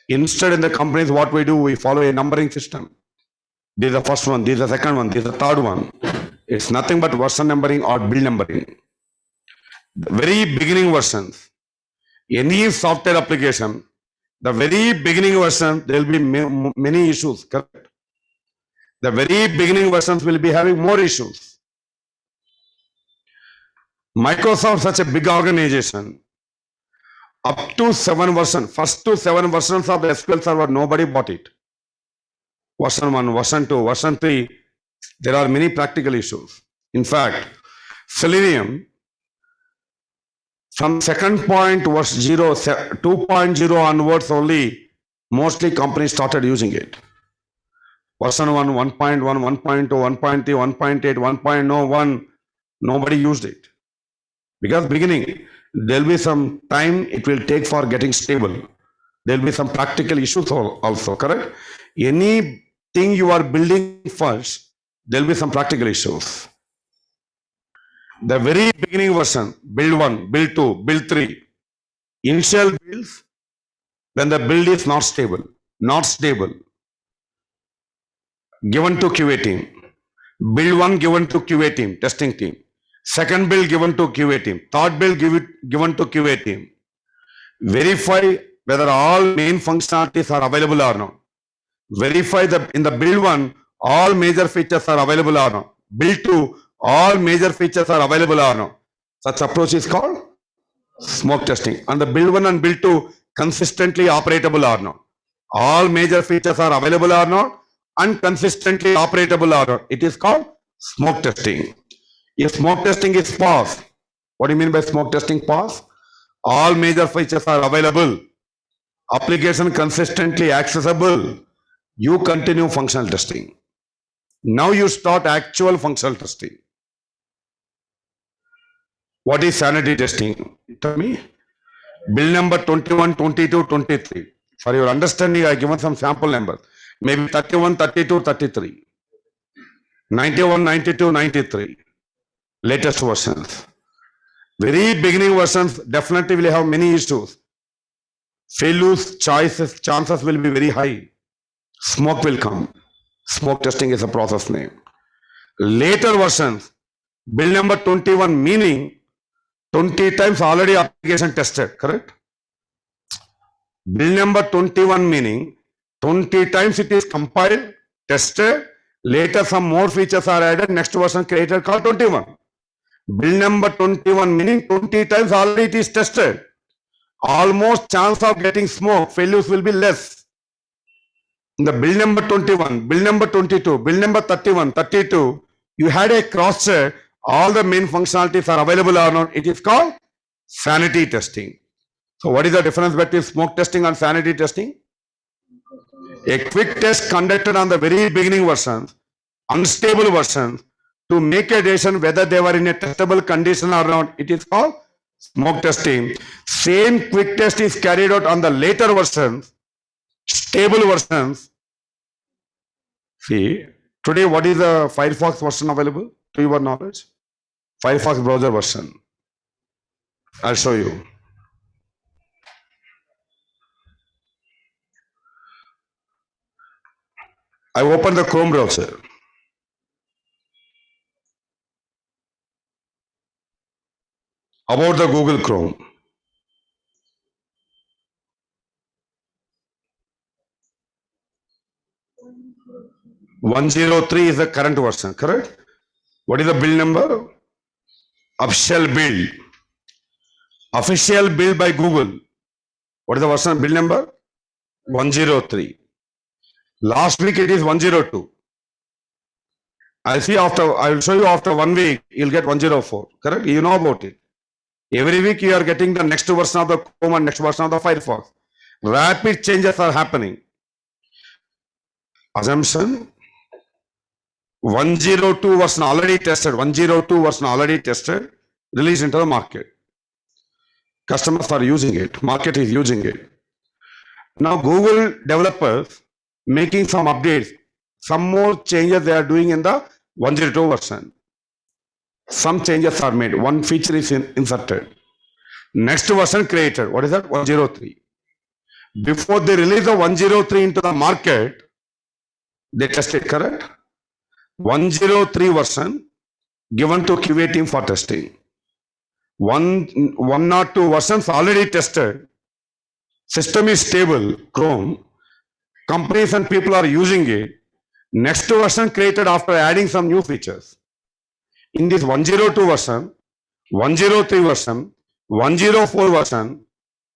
Speaker 1: Instead in the companies what we do, we follow a numbering system. This is the first one, this is the second one, this is the third one. It's nothing but version numbering or build numbering. The very beginning versions, any software application, the very beginning version, there will be many issues, correct? The very beginning versions will be having more issues. Microsoft, such a big organization, up to 7 versions, first to 7 versions of SQL Server, nobody bought it. Version 1, version 2, version 3, there are many practical issues. In fact, Selenium, from second point was 2.0 onwards only, mostly companies started using it. Version 1, 1.1, 1.2, 1.3, 1.8, 1.01, nobody used it. Because beginning, there will be some time it will take for getting stable. There will be some practical issues also, correct? Anything you are building first, there will be some practical issues. The very beginning version, build 1, build 2, build 3, initial builds, when the build is not stable, given to QA team. Build 1 given to QA team, testing team. Second build given to QA team. Third build given to QA team. Verify whether all main functionalities are available or not. Verify that in the build 1, all major features are available or not. Build 2, all major features are available or not. Such approach is called smoke testing. And the build 1 and build 2 consistently operatable or not. All major features are available or not and consistently operatable or not. It is called smoke testing. If smoke testing is pass, what do you mean by smoke testing pass? All major features are available. Application consistently accessible. You continue functional testing. Now you start actual functional testing. What is sanity testing? Tell me. Bill number 21, 22, 23. For your understanding, I have given some sample numbers. Maybe 31, 32, 33. 91, 92, 93. Latest versions. Very beginning versions definitely will have many issues. Failures, chances will be very high. Smoke will come. Smoke testing is a process name. Later versions, bill number 21 meaning 20 times already application tested, correct? Bill number 21 meaning 20 times it is compiled, tested, later some more features are added, next version created called 21. Bill number 21 meaning 20 times already it is tested. Almost chance of getting smoke, failures will be less. In the bill number 21, bill number 22, bill number 31, 32, you had a cross check, all the main functionalities are available or not. It is called sanity testing. So what is the difference between smoke testing and sanity testing? A quick test conducted on the very beginning versions, unstable versions, to make a decision whether they were in a testable condition or not. It is called smoke testing. Same quick test is carried out on the later versions, stable versions. See, today what is the Firefox version available to your knowledge? Firefox browser version. I'll show you. I open the Chrome browser. About the Google Chrome. "103" is the current version, correct? What is the build number? Official build. Official build by Google. What is the version build number? 103. Last week it is 102. I will show you after 1 week, you'll get 104, correct? You know about it. Every week you are getting the next version of the Chrome and next version of the Firefox. Rapid changes are happening. Assumption, 102 version already tested, 102 version already tested, released into the market. Customers are using it, market is using it. Now Google developers making some updates, some more changes they are doing in the 102 version. Some changes are made, one feature is inserted. Next version created, what is that? 103. Before they release the 103 into the market, they test it, correct? 103 version given to QA team for testing. 102 versions already tested. System is stable, Chrome. Companies and people are using it. Next version created after adding some new features. In this 102 version, 103 version, 104 version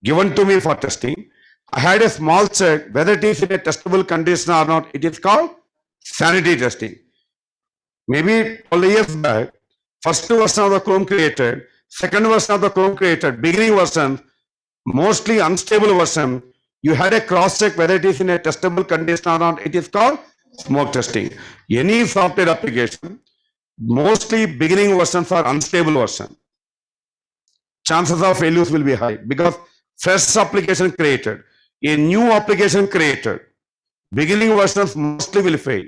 Speaker 1: given to me for testing, I had a small check whether it is in a testable condition or not. It is called sanity testing. Maybe 12 years back, first version of the Chrome created, second version of the Chrome created, beginning version, mostly unstable version, you had a cross check whether it is in a testable condition or not. It is called smoke testing. Any software application, mostly beginning versions are unstable version. Chances of failures will be high because fresh application created, a new application created, beginning versions mostly will fail.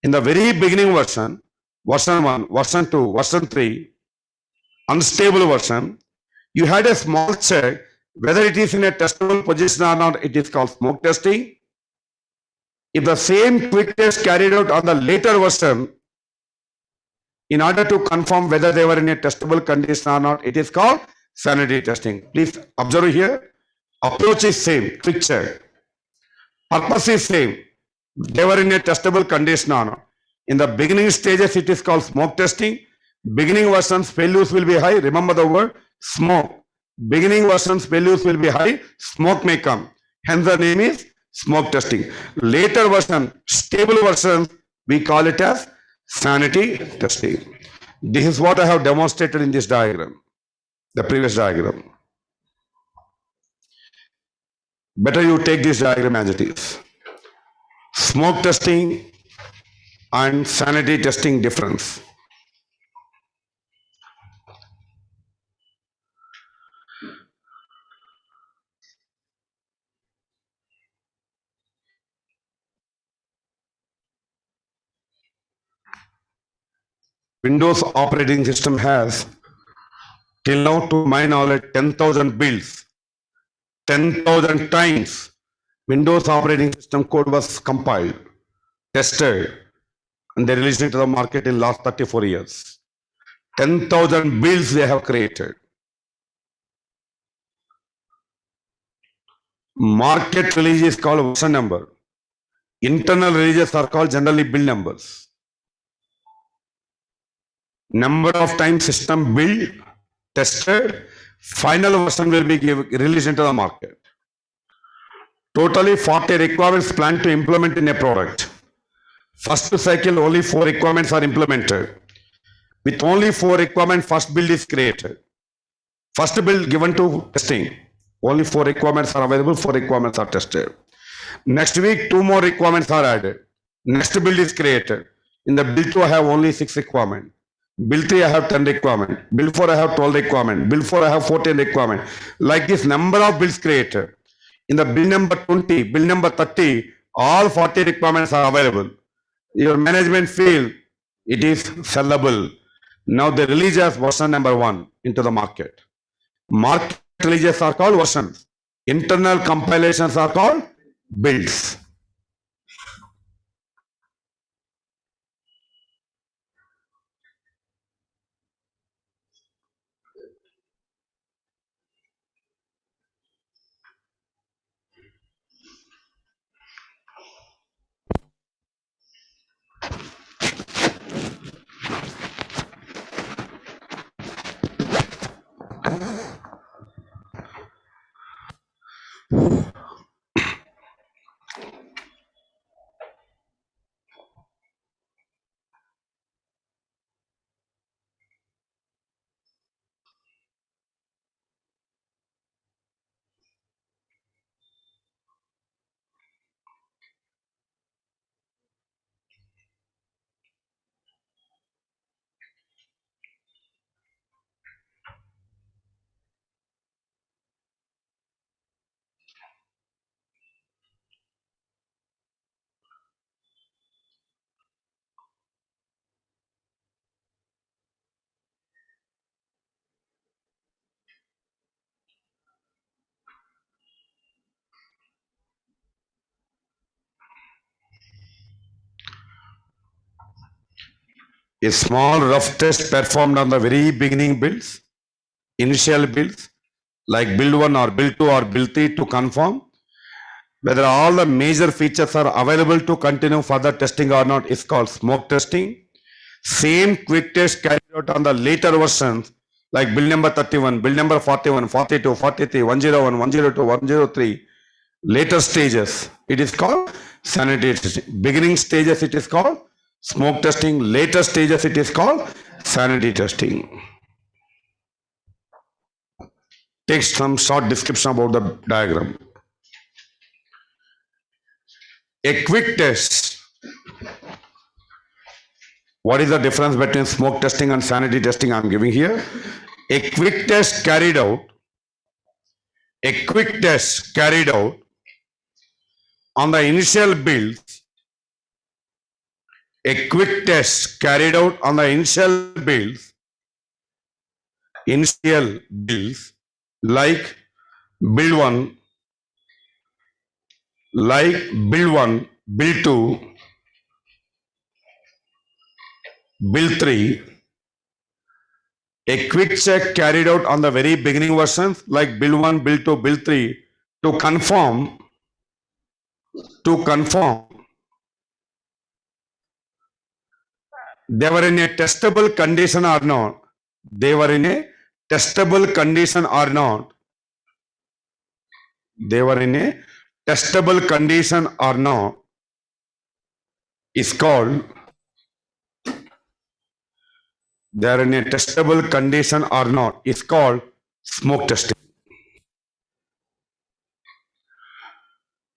Speaker 1: In the very beginning version 1, version 2, version 3, unstable version, you had a small check whether it is in a testable position or not. It is called smoke testing. If the same quick test carried out on the later version, in order to confirm whether they were in a testable condition or not, it is called sanity testing. Please observe here, approach is same, quick check. Purpose is same, they were in a testable condition or not. In the beginning stages, it is called smoke testing. Beginning versions, failures will be high. Remember the word smoke. Beginning versions, failures will be high. Smoke may come. Hence the name is smoke testing. Later version, stable version, we call it as sanity testing. This is what I have demonstrated in this diagram, the previous diagram. Better you take this diagram as it is. Smoke testing and sanity testing difference. Windows operating system has, till now to my knowledge, 10,000 builds. 10,000 times Windows operating system code was compiled, tested, and they released it to the market in last 34 years. 10,000 builds they have created. Market release is called version number. Internal releases are called generally build numbers. Number of times system build, tested, final version will be released into the market. Totally 40 requirements planned to implement in a product. First cycle, only 4 requirements are implemented. With only 4 requirements, first build is created. First build given to testing. Only 4 requirements are available, 4 requirements are tested. Next week, 2 more requirements are added. Next build is created. In the build 2, I have only 6 requirements. Build 3, I have 10 requirements. Build 4, I have 12 requirements. Build 4, I have 14 requirements. Like this, number of builds created. In the build number 20, build number 30, all 40 requirements are available. Your management feel it is sellable. Now they release as version number 1 into the market. Market releases are called versions. Internal compilations are called builds. A small rough test performed on the very beginning builds, initial builds, like build 1 or build 2 or build 3 to confirm whether all the major features are available to continue further testing or not is called smoke testing. Same quick test carried out on the later versions like build number 31, build number 41, 42, 43, 101, 102, 103, later stages, it is called sanity testing. Beginning stages, it is called smoke testing. Later stages, it is called sanity testing. Take some short description about the diagram. A quick test. What is the difference between smoke testing and sanity testing? I am giving here. A quick test carried out on the initial builds. A quick test carried out on the initial builds like build 1, build 2, build 3. A quick check carried out on the very beginning versions like build 1, build 2, build 3 to confirm they were in a testable condition or not. They were in a testable condition or not. They were in a testable condition or not is called, they are in a testable condition or not is called smoke testing.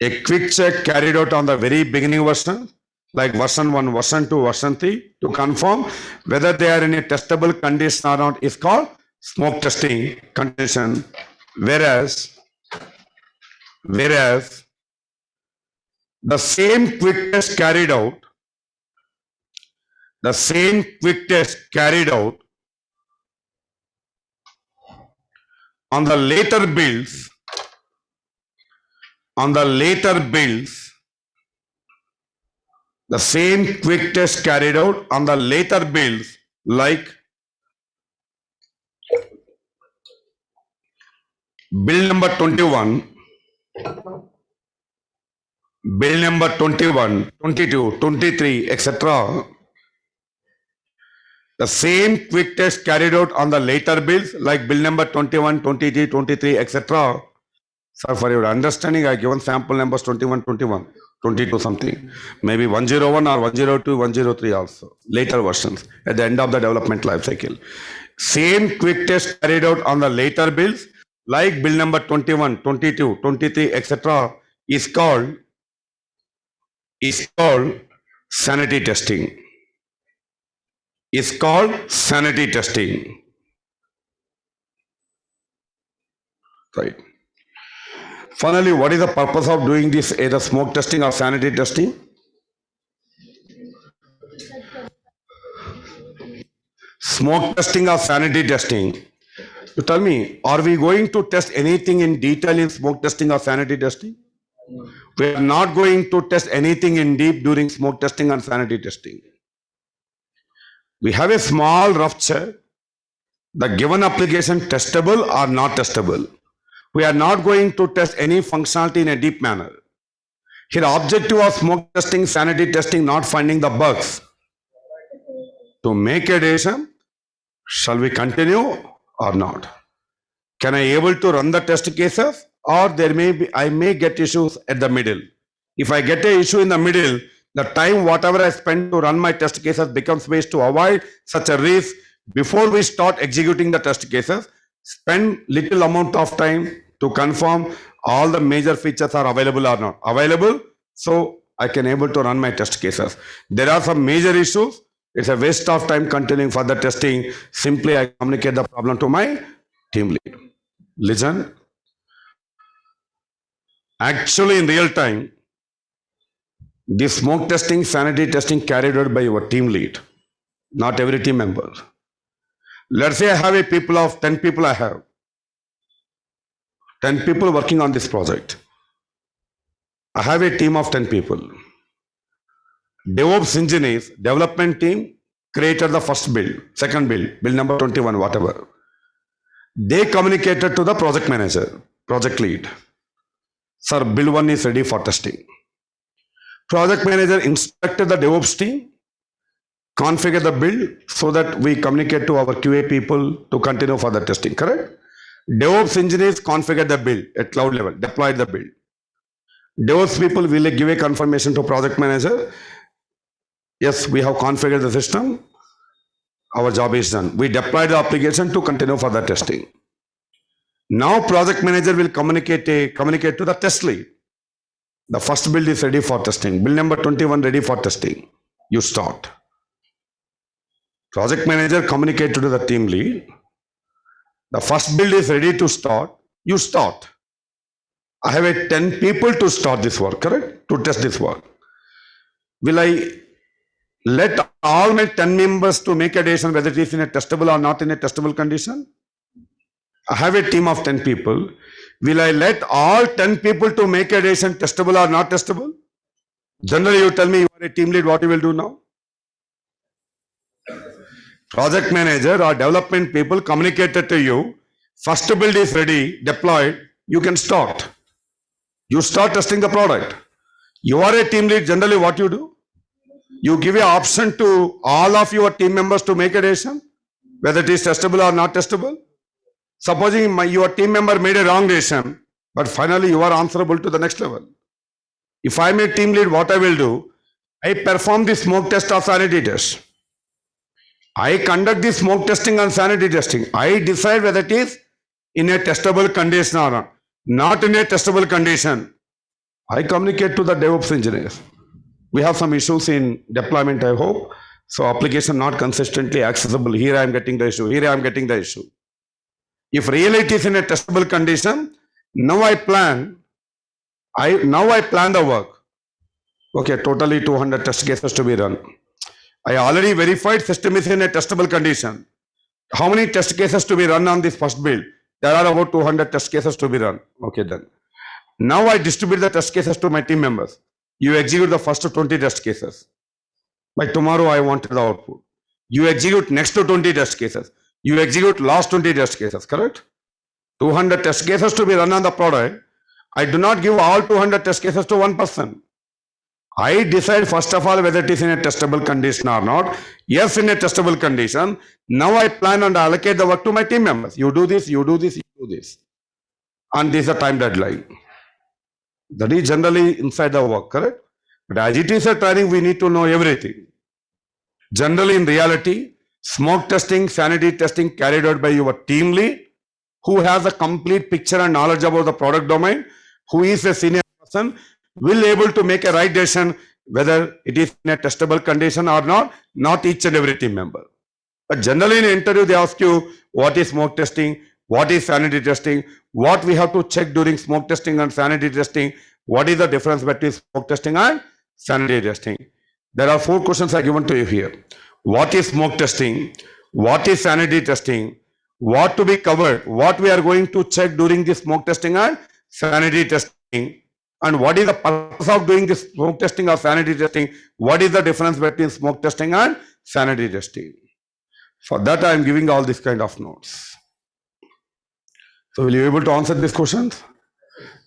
Speaker 1: A quick check carried out on the very beginning version like version 1, version 2, version 3 to confirm whether they are in a testable condition or not is called smoke testing condition. Whereas the same quick test carried out on the later builds the same quick test carried out on the later builds like build number 21, build number 21, 22, 23, etc. The same quick test carried out on the later builds like build number 21, 22, 23, etc. Sir, for your understanding, I given sample numbers 21, 21, 22 something. Maybe 101 or 102, 103 also. Later versions at the end of the development life cycle. Same quick test carried out on the later builds like bill number 21, 22, 23, etc. is called sanity testing. Is called sanity testing. Right. Finally, what is the purpose of doing this, either smoke testing or sanity testing? Smoke testing or sanity testing? You tell me, are we going to test anything in detail in smoke testing or sanity testing? We are not going to test anything in deep during smoke testing and sanity testing. We have a small rough check. The given application testable or not testable. We are not going to test any functionality in a deep manner. Here, objective of smoke testing, sanity testing, not finding the bugs. To make a decision, shall we continue or not? Can I able to run the test cases, or I may get issues at the middle. If I get a issue in the middle, the time whatever I spend to run my test cases becomes waste. To avoid such a risk, before we start executing the test cases, spend little amount of time to confirm all the major features are available or not available, so I can able to run my test cases. There are some major issues. It's a waste of time continuing further testing. Simply I communicate the problem to my team lead. Listen. Actually, in real time, this smoke testing, sanity testing carried out by your team lead, not every team member. Let's say I have a people of 10 people I have. 10 people working on this project. I have a team of 10 people. DevOps engineers, development team created the first build, second build number 21, whatever. They communicated to the project manager, project lead. Sir, build 1 is ready for testing. Project manager instructed the DevOps team, configure the build so that we communicate to our QA people to continue for the testing, correct? DevOps engineers configure the build at cloud level, deploy the build. DevOps people will give a confirmation to project manager. Yes, we have configured the system. Our job is done. We deploy the application to continue for the testing. Now project manager will communicate to the test lead. The first build is ready for testing. Build number 21 ready for testing. You start. Project manager communicate to the team lead. The first build is ready to start. You start. I have a 10 people to start this work, correct? To test this work. Will I let all my 10 members to make a decision whether it is in a testable or not in a testable condition? I have a team of 10 people. Will I let all 10 people to make a decision testable or not testable? Generally, you tell me you are a team lead, what you will do now? Project manager or development people communicated to you, first build is ready, deployed, you can start. You start testing the product. You are a team lead, generally what you do? You give an option to all of your team members to make a decision, whether it is testable or not testable. Supposing your team member made a wrong decision, but finally you are answerable to the next level. If I am a team lead, what I will do? I perform the smoke test or sanity test. I conduct the smoke testing and sanity testing. I decide whether it is in a testable condition or not in a testable condition. I communicate to the DevOps engineers. We have some issues in deployment, I hope. So application not consistently accessible. Here I am getting the issue. Here I am getting the issue. If really it is in a testable condition, now I plan the work. Okay, totally 200 test cases to be run. I already verified system is in a testable condition. How many test cases to be run on this first build? There are about 200 test cases to be run. Okay, then. Now I distribute the test cases to my team members. You execute the first 20 test cases. By tomorrow, I want the output. You execute next to 20 test cases. You execute last 20 test cases, correct? 200 test cases to be run on the product. I do not give all 200 test cases to one person. I decide first of all whether it is in a testable condition or not. Yes, in a testable condition. Now I plan and allocate the work to my team members. You do this, you do this, you do this. and this is a time deadline. That is generally inside the work, correct? But as it is a training, we need to know everything. Generally, in reality, smoke testing, sanity testing carried out by your team lead, who has a complete picture and knowledge about the product domain, who is a senior person, will able to make a right decision whether it is in a testable condition or not each and every team member. But generally in an interview, they ask you what is smoke testing, what is sanity testing, what we have to check during smoke testing and sanity testing, what is the difference between smoke testing and sanity testing. There are 4 questions I given to you here. What is smoke testing? What is sanity testing? What to be covered? What we are going to check during the smoke testing and sanity testing? And what is the purpose of doing this smoke testing or sanity testing? What is the difference between smoke testing and sanity testing? For that, I am giving all this kind of notes. So will you be able to answer these questions?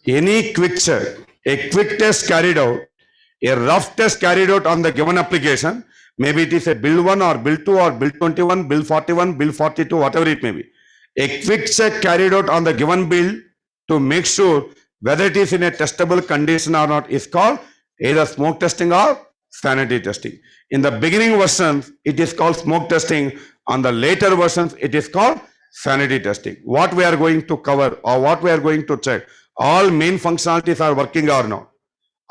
Speaker 1: Any quick check, a quick test carried out, a rough test carried out on the given application, maybe it is a build 1 or build 2 or build 21, build 41, build 42, whatever it may be. A quick check carried out on the given build to make sure whether it is in a testable condition or not is called either smoke testing or sanity testing. In the beginning versions, it is called smoke testing. On the later versions, it is called sanity testing. What we are going to cover or what we are going to check, all main functionalities are working or not,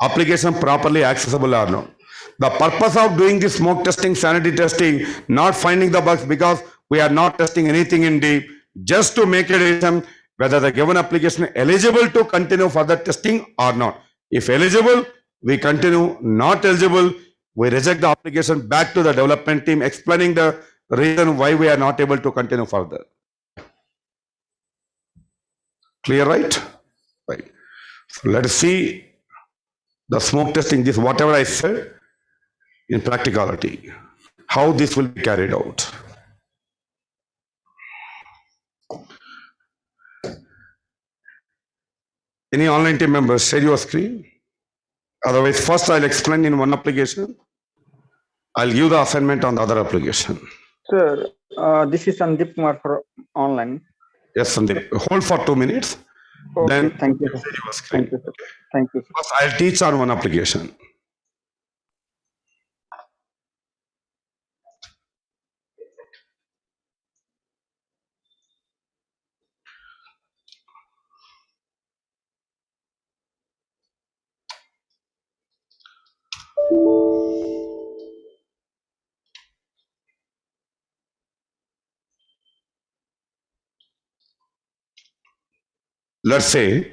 Speaker 1: application properly accessible or not. The purpose of doing this smoke testing, sanity testing, not finding the bugs because we are not testing anything in deep, just to make a decision whether the given application is eligible to continue further testing or not. If eligible, we continue. Not eligible, we reject the application back to the development team, explaining the reason why we are not able to continue further. Clear, right? Right. So let us see the smoke testing, this whatever I said in practicality, how this will be carried out. Any online team members, share your screen. Otherwise, first I'll explain in one application. I'll give the assignment on the other application.
Speaker 3: Sir, this is Sandeep Kumar for online.
Speaker 1: Yes, Sandeep. Hold for 2 minutes.
Speaker 3: Okay,
Speaker 1: Then
Speaker 3: thank you, sir.
Speaker 1: share your screen.
Speaker 3: Thank you, sir. Thank you, sir.
Speaker 1: First, I'll teach on one application. Let's say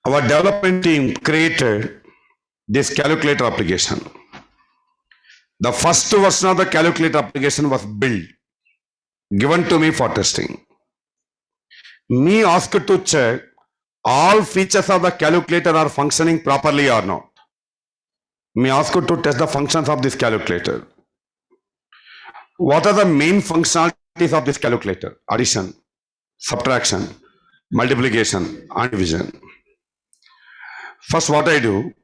Speaker 1: our development team created this calculator application. The first version of the calculator application was built, given to me for testing. Me asked to check all features of the calculator are functioning properly or not. Me asked to test the functions of this calculator. What are the main functionalities of this calculator? Addition, subtraction, multiplication, and division. First, what I do,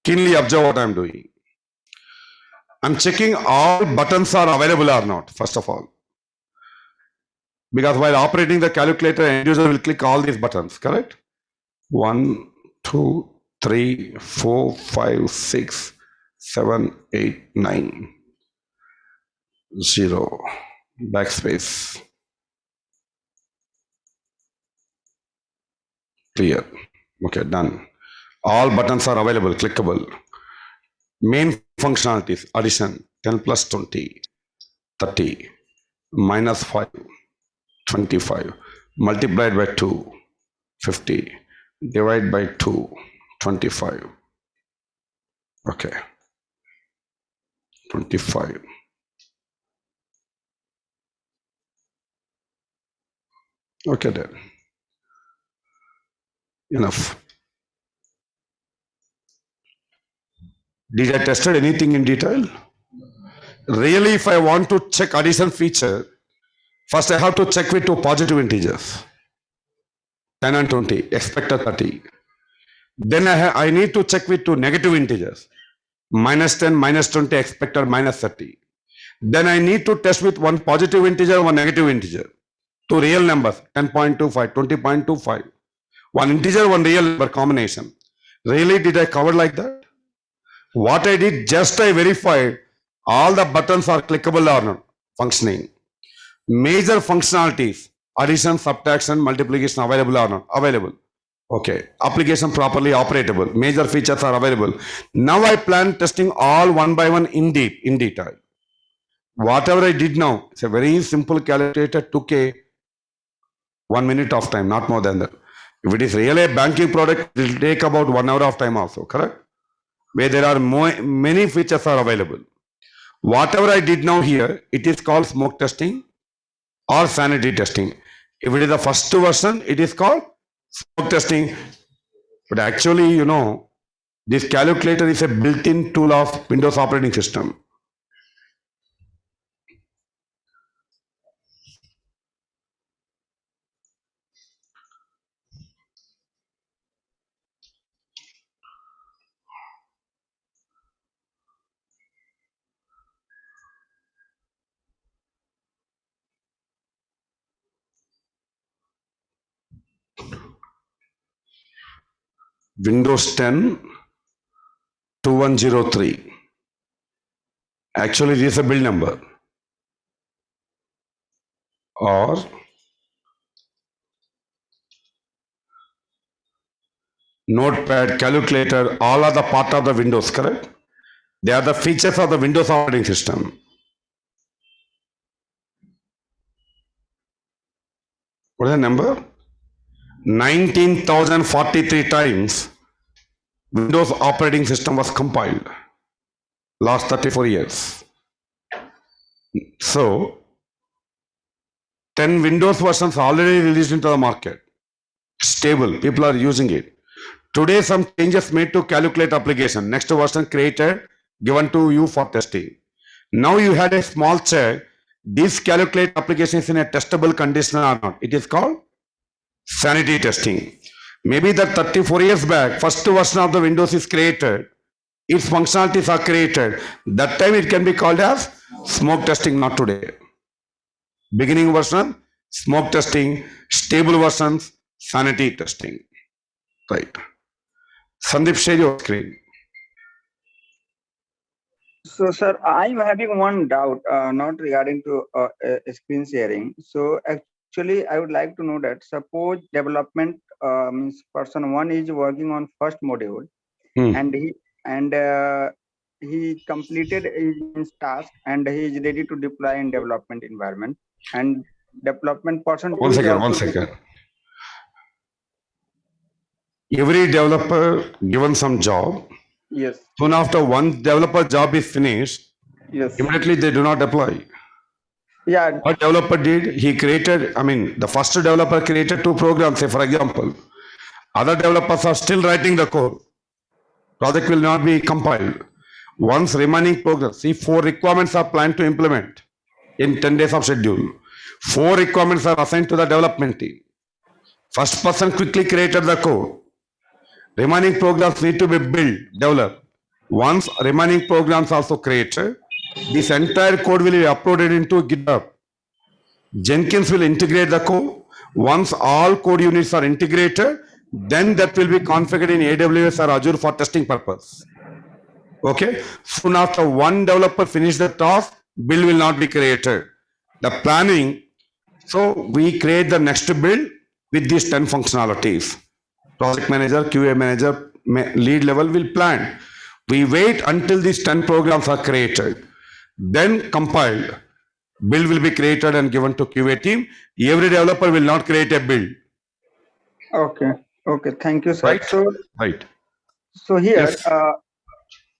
Speaker 1: keenly observe what I am doing. I'm checking all buttons are available or not, first of all. Because while operating the calculator, end user will click all these buttons, correct? 1, 2, 3, 4, 5, 6, 7, 8, 9. 0. Backspace. Clear. Okay, done. All buttons are available, clickable. Main functionalities, addition, 10 plus 20, 30, minus 5, 25, multiplied by 2, 50, divide by 2, 25. Okay. 25. Okay then. Enough. Did I tested anything in detail? Really, if I want to check addition feature, first I have to check with 2 positive integers, 10 and 20, expected 30. Then I need to check with 2 negative integers, minus 10, minus 20 expected, minus 30. Then I need to test with one positive integer, one negative integer. Two real numbers, 10.25, 20.25. One integer, one real number combination. Really, did I cover like that? What I did, just I verified all the buttons are clickable or not, functioning. Major functionalities, addition, subtraction, multiplication available or not? Available. Okay, application properly operatable. Major features are available. Now I plan testing all one by one in detail. Whatever I did now, it's a very simple calculator, took a 1 minute of time, not more than that. If it is really a banking product, it will take about 1 hour of time also, correct? Where there are many features are available. Whatever I did now here, it is called smoke testing or sanity testing. If it is the first version, it is called smoke testing. But actually, you know, this calculator is a built-in tool of Windows operating system. Windows 10 2103. Actually, this is a build number. Or notepad, calculator, all are the part of the Windows, correct? They are the features of the Windows operating system. What is the number? 19,043 times Windows operating system was compiled. Last 34 years. So, 10 Windows versions already released into the market. Stable, people are using it. Today, some changes made to calculate application. Next version created, given to you for testing. Now you had a small check. This calculate application is in a testable condition or not. It is called sanity testing. Maybe that 34 years back, first version of the Windows is created. Its functionalities are created. That time it can be called as smoke testing, not today. Beginning version, smoke testing, stable versions, sanity testing. Right. Sandeep, share your screen.
Speaker 3: So, sir, I'm having one doubt, not regarding to screen sharing. So, actually, I would like to know that suppose development means person one is working on first module, and he completed his task and he is ready to deploy in development environment. And development person two
Speaker 1: One
Speaker 3: is
Speaker 1: second,
Speaker 3: also
Speaker 1: one second. Every developer given some job.
Speaker 3: yes,
Speaker 1: Soon after one developer job is finished,
Speaker 3: yes,
Speaker 1: immediately they do not deploy.
Speaker 3: yeah,
Speaker 1: What developer did, he created, the first developer created two programs, say for example. Other developers are still writing the code. Project will not be compiled. Once remaining programs, see 4 requirements are planned to implement in 10 days of schedule. 4 requirements are assigned to the development team. First person quickly created the code. Remaining programs need to be built, developed. Once remaining programs also created, this entire code will be uploaded into GitHub. Jenkins will integrate the code. Once all code units are integrated, then that will be configured in AWS or Azure for testing purpose. Okay. Soon after one developer finish the task, build will not be created. The planning, so we create the next build with these 10 functionalities. Project manager, QA manager, lead level will plan. We wait until these 10 programs are created, then compiled. Build will be created and given to QA team. Every developer will not create a build.
Speaker 3: okay, okay, thank you, sir.
Speaker 1: Right?
Speaker 3: So,
Speaker 1: Right.
Speaker 3: so here,
Speaker 1: Yes.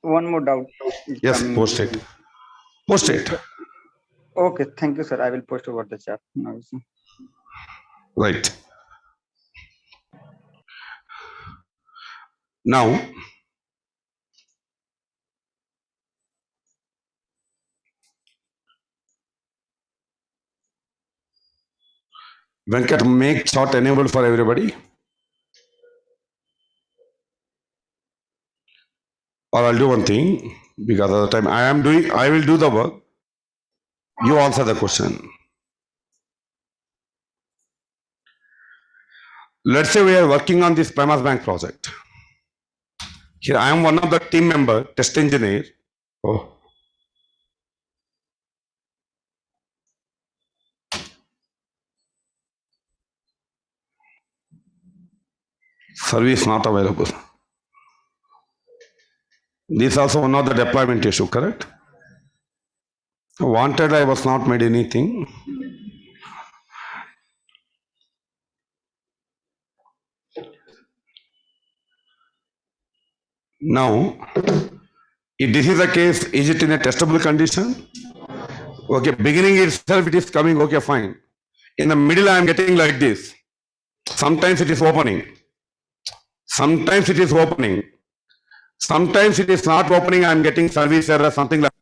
Speaker 3: one more doubt is
Speaker 1: Yes,
Speaker 3: coming.
Speaker 1: post it. Post it.
Speaker 3: Okay, thank you, sir. I will post over the chat now.
Speaker 1: Right. Now, Venkat, make chat enabled for everybody. or I'll do one thing, because of the time I will do the work. You answer the question. Let's say we are working on this Primus Bank project. Here I am one of the team member, test engineer. Oh. Service not available. This is also one of the deployment issue, correct? Wanted, I was not made anything. Now, if this is the case, is it in a testable condition? Okay, beginning itself it is coming, okay, fine. In the middle I am getting like this. Sometimes it is opening. Sometimes it is opening. Sometimes it is not opening, I am getting service error, something like that.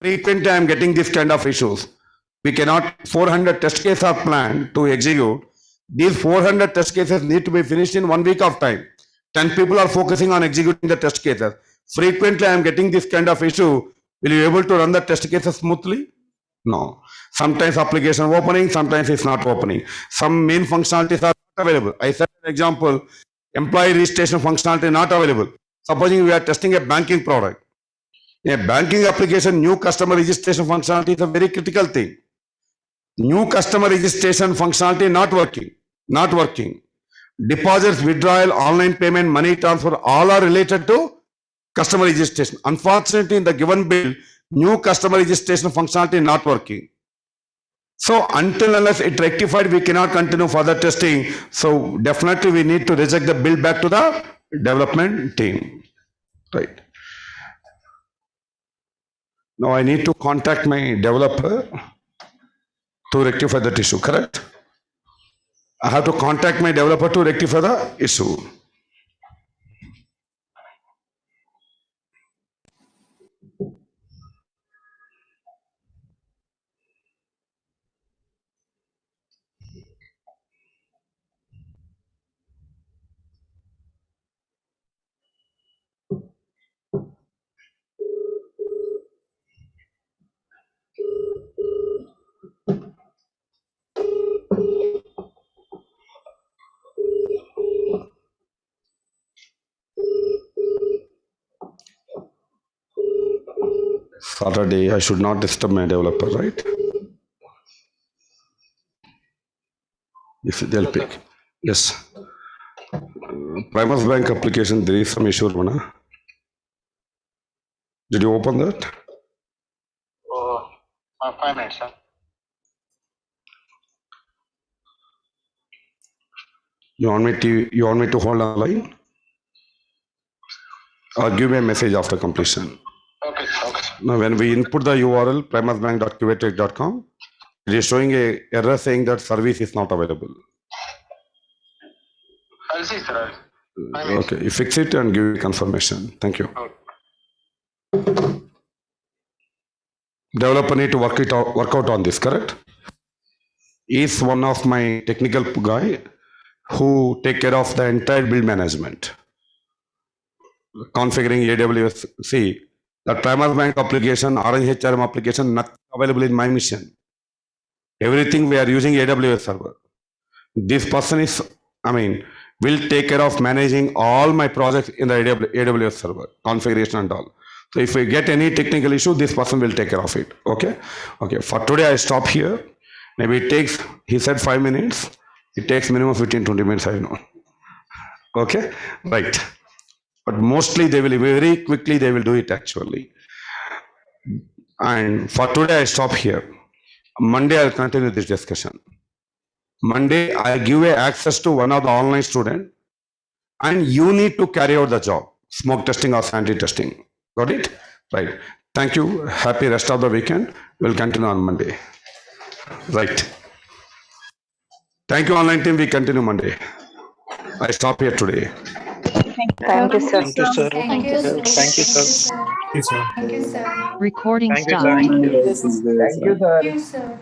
Speaker 1: Frequently I am getting this kind of issues. We cannot, 400 test cases are planned to execute. These 400 test cases need to be finished in 1 week of time. 10 people are focusing on executing the test cases. Frequently I am getting this kind of issue. Will you be able to run the test cases smoothly? No. Sometimes application opening, sometimes it's not opening. Some main functionalities are not available. I said an example, employee registration functionality not available. Supposing we are testing a banking product. In a banking application, new customer registration functionality is a very critical thing. New customer registration functionality not working. Not working. Deposits, withdrawal, online payment, money transfer, all are related to customer registration. Unfortunately, in the given bill, new customer registration functionality not working. So until unless it rectified, we cannot continue further testing. So definitely we need to reject the bill back to the development team. Right. Now I need to contact my developer to rectify that issue, correct? I have to contact my developer to rectify the issue. Saturday, I should not disturb my developer, right? If they'll pick. Yes. Primus Bank application, there is some issue, Ramana. Did you open that?
Speaker 4: 5 minutes, sir.
Speaker 1: You want me to hold on line? Or give me a message after completion.
Speaker 4: Okay, okay.
Speaker 1: Now, when we input the URL primusbank.qtech.com, it is showing a error saying that service is not available.
Speaker 4: I'll see, sir. 5 minutes.
Speaker 1: Okay, you fix it and give me confirmation. Thank you.
Speaker 4: Okay.
Speaker 1: Developer need to work out on this, correct? He is one of my technical guy who take care of the entire build management. Configuring AWS. See, the Primus Bank application, Orange HRM application, not available in my mission. Everything we are using AWS server. This person is, will take care of managing all my projects in the AWS server, configuration and all. So if we get any technical issue, this person will take care of it. Okay. Okay. For today, I stop here. Maybe it takes, he said 5 minutes. It takes minimum 15-20 minutes, I know. Okay. Right. But mostly they will, very quickly they will do it actually. And for today, I stop here. Monday, I'll continue this discussion. Monday, I give a access to one of the online student and you need to carry out the job, smoke testing or sanity testing. Got it? Right. Thank you. Happy rest of the weekend. We'll continue on Monday. Right. Thank you, online team. We continue Monday. I stop here today.
Speaker 5: Thank you, sir.
Speaker 2: Thank you, sir.
Speaker 6: Thank you, sir.
Speaker 2: Thank you, sir.
Speaker 6: Thank you, sir.
Speaker 5: Recording
Speaker 2: Thank you,
Speaker 5: stopped.
Speaker 2: sir.
Speaker 3: Thank you, sir.
Speaker 6: Thank you, sir.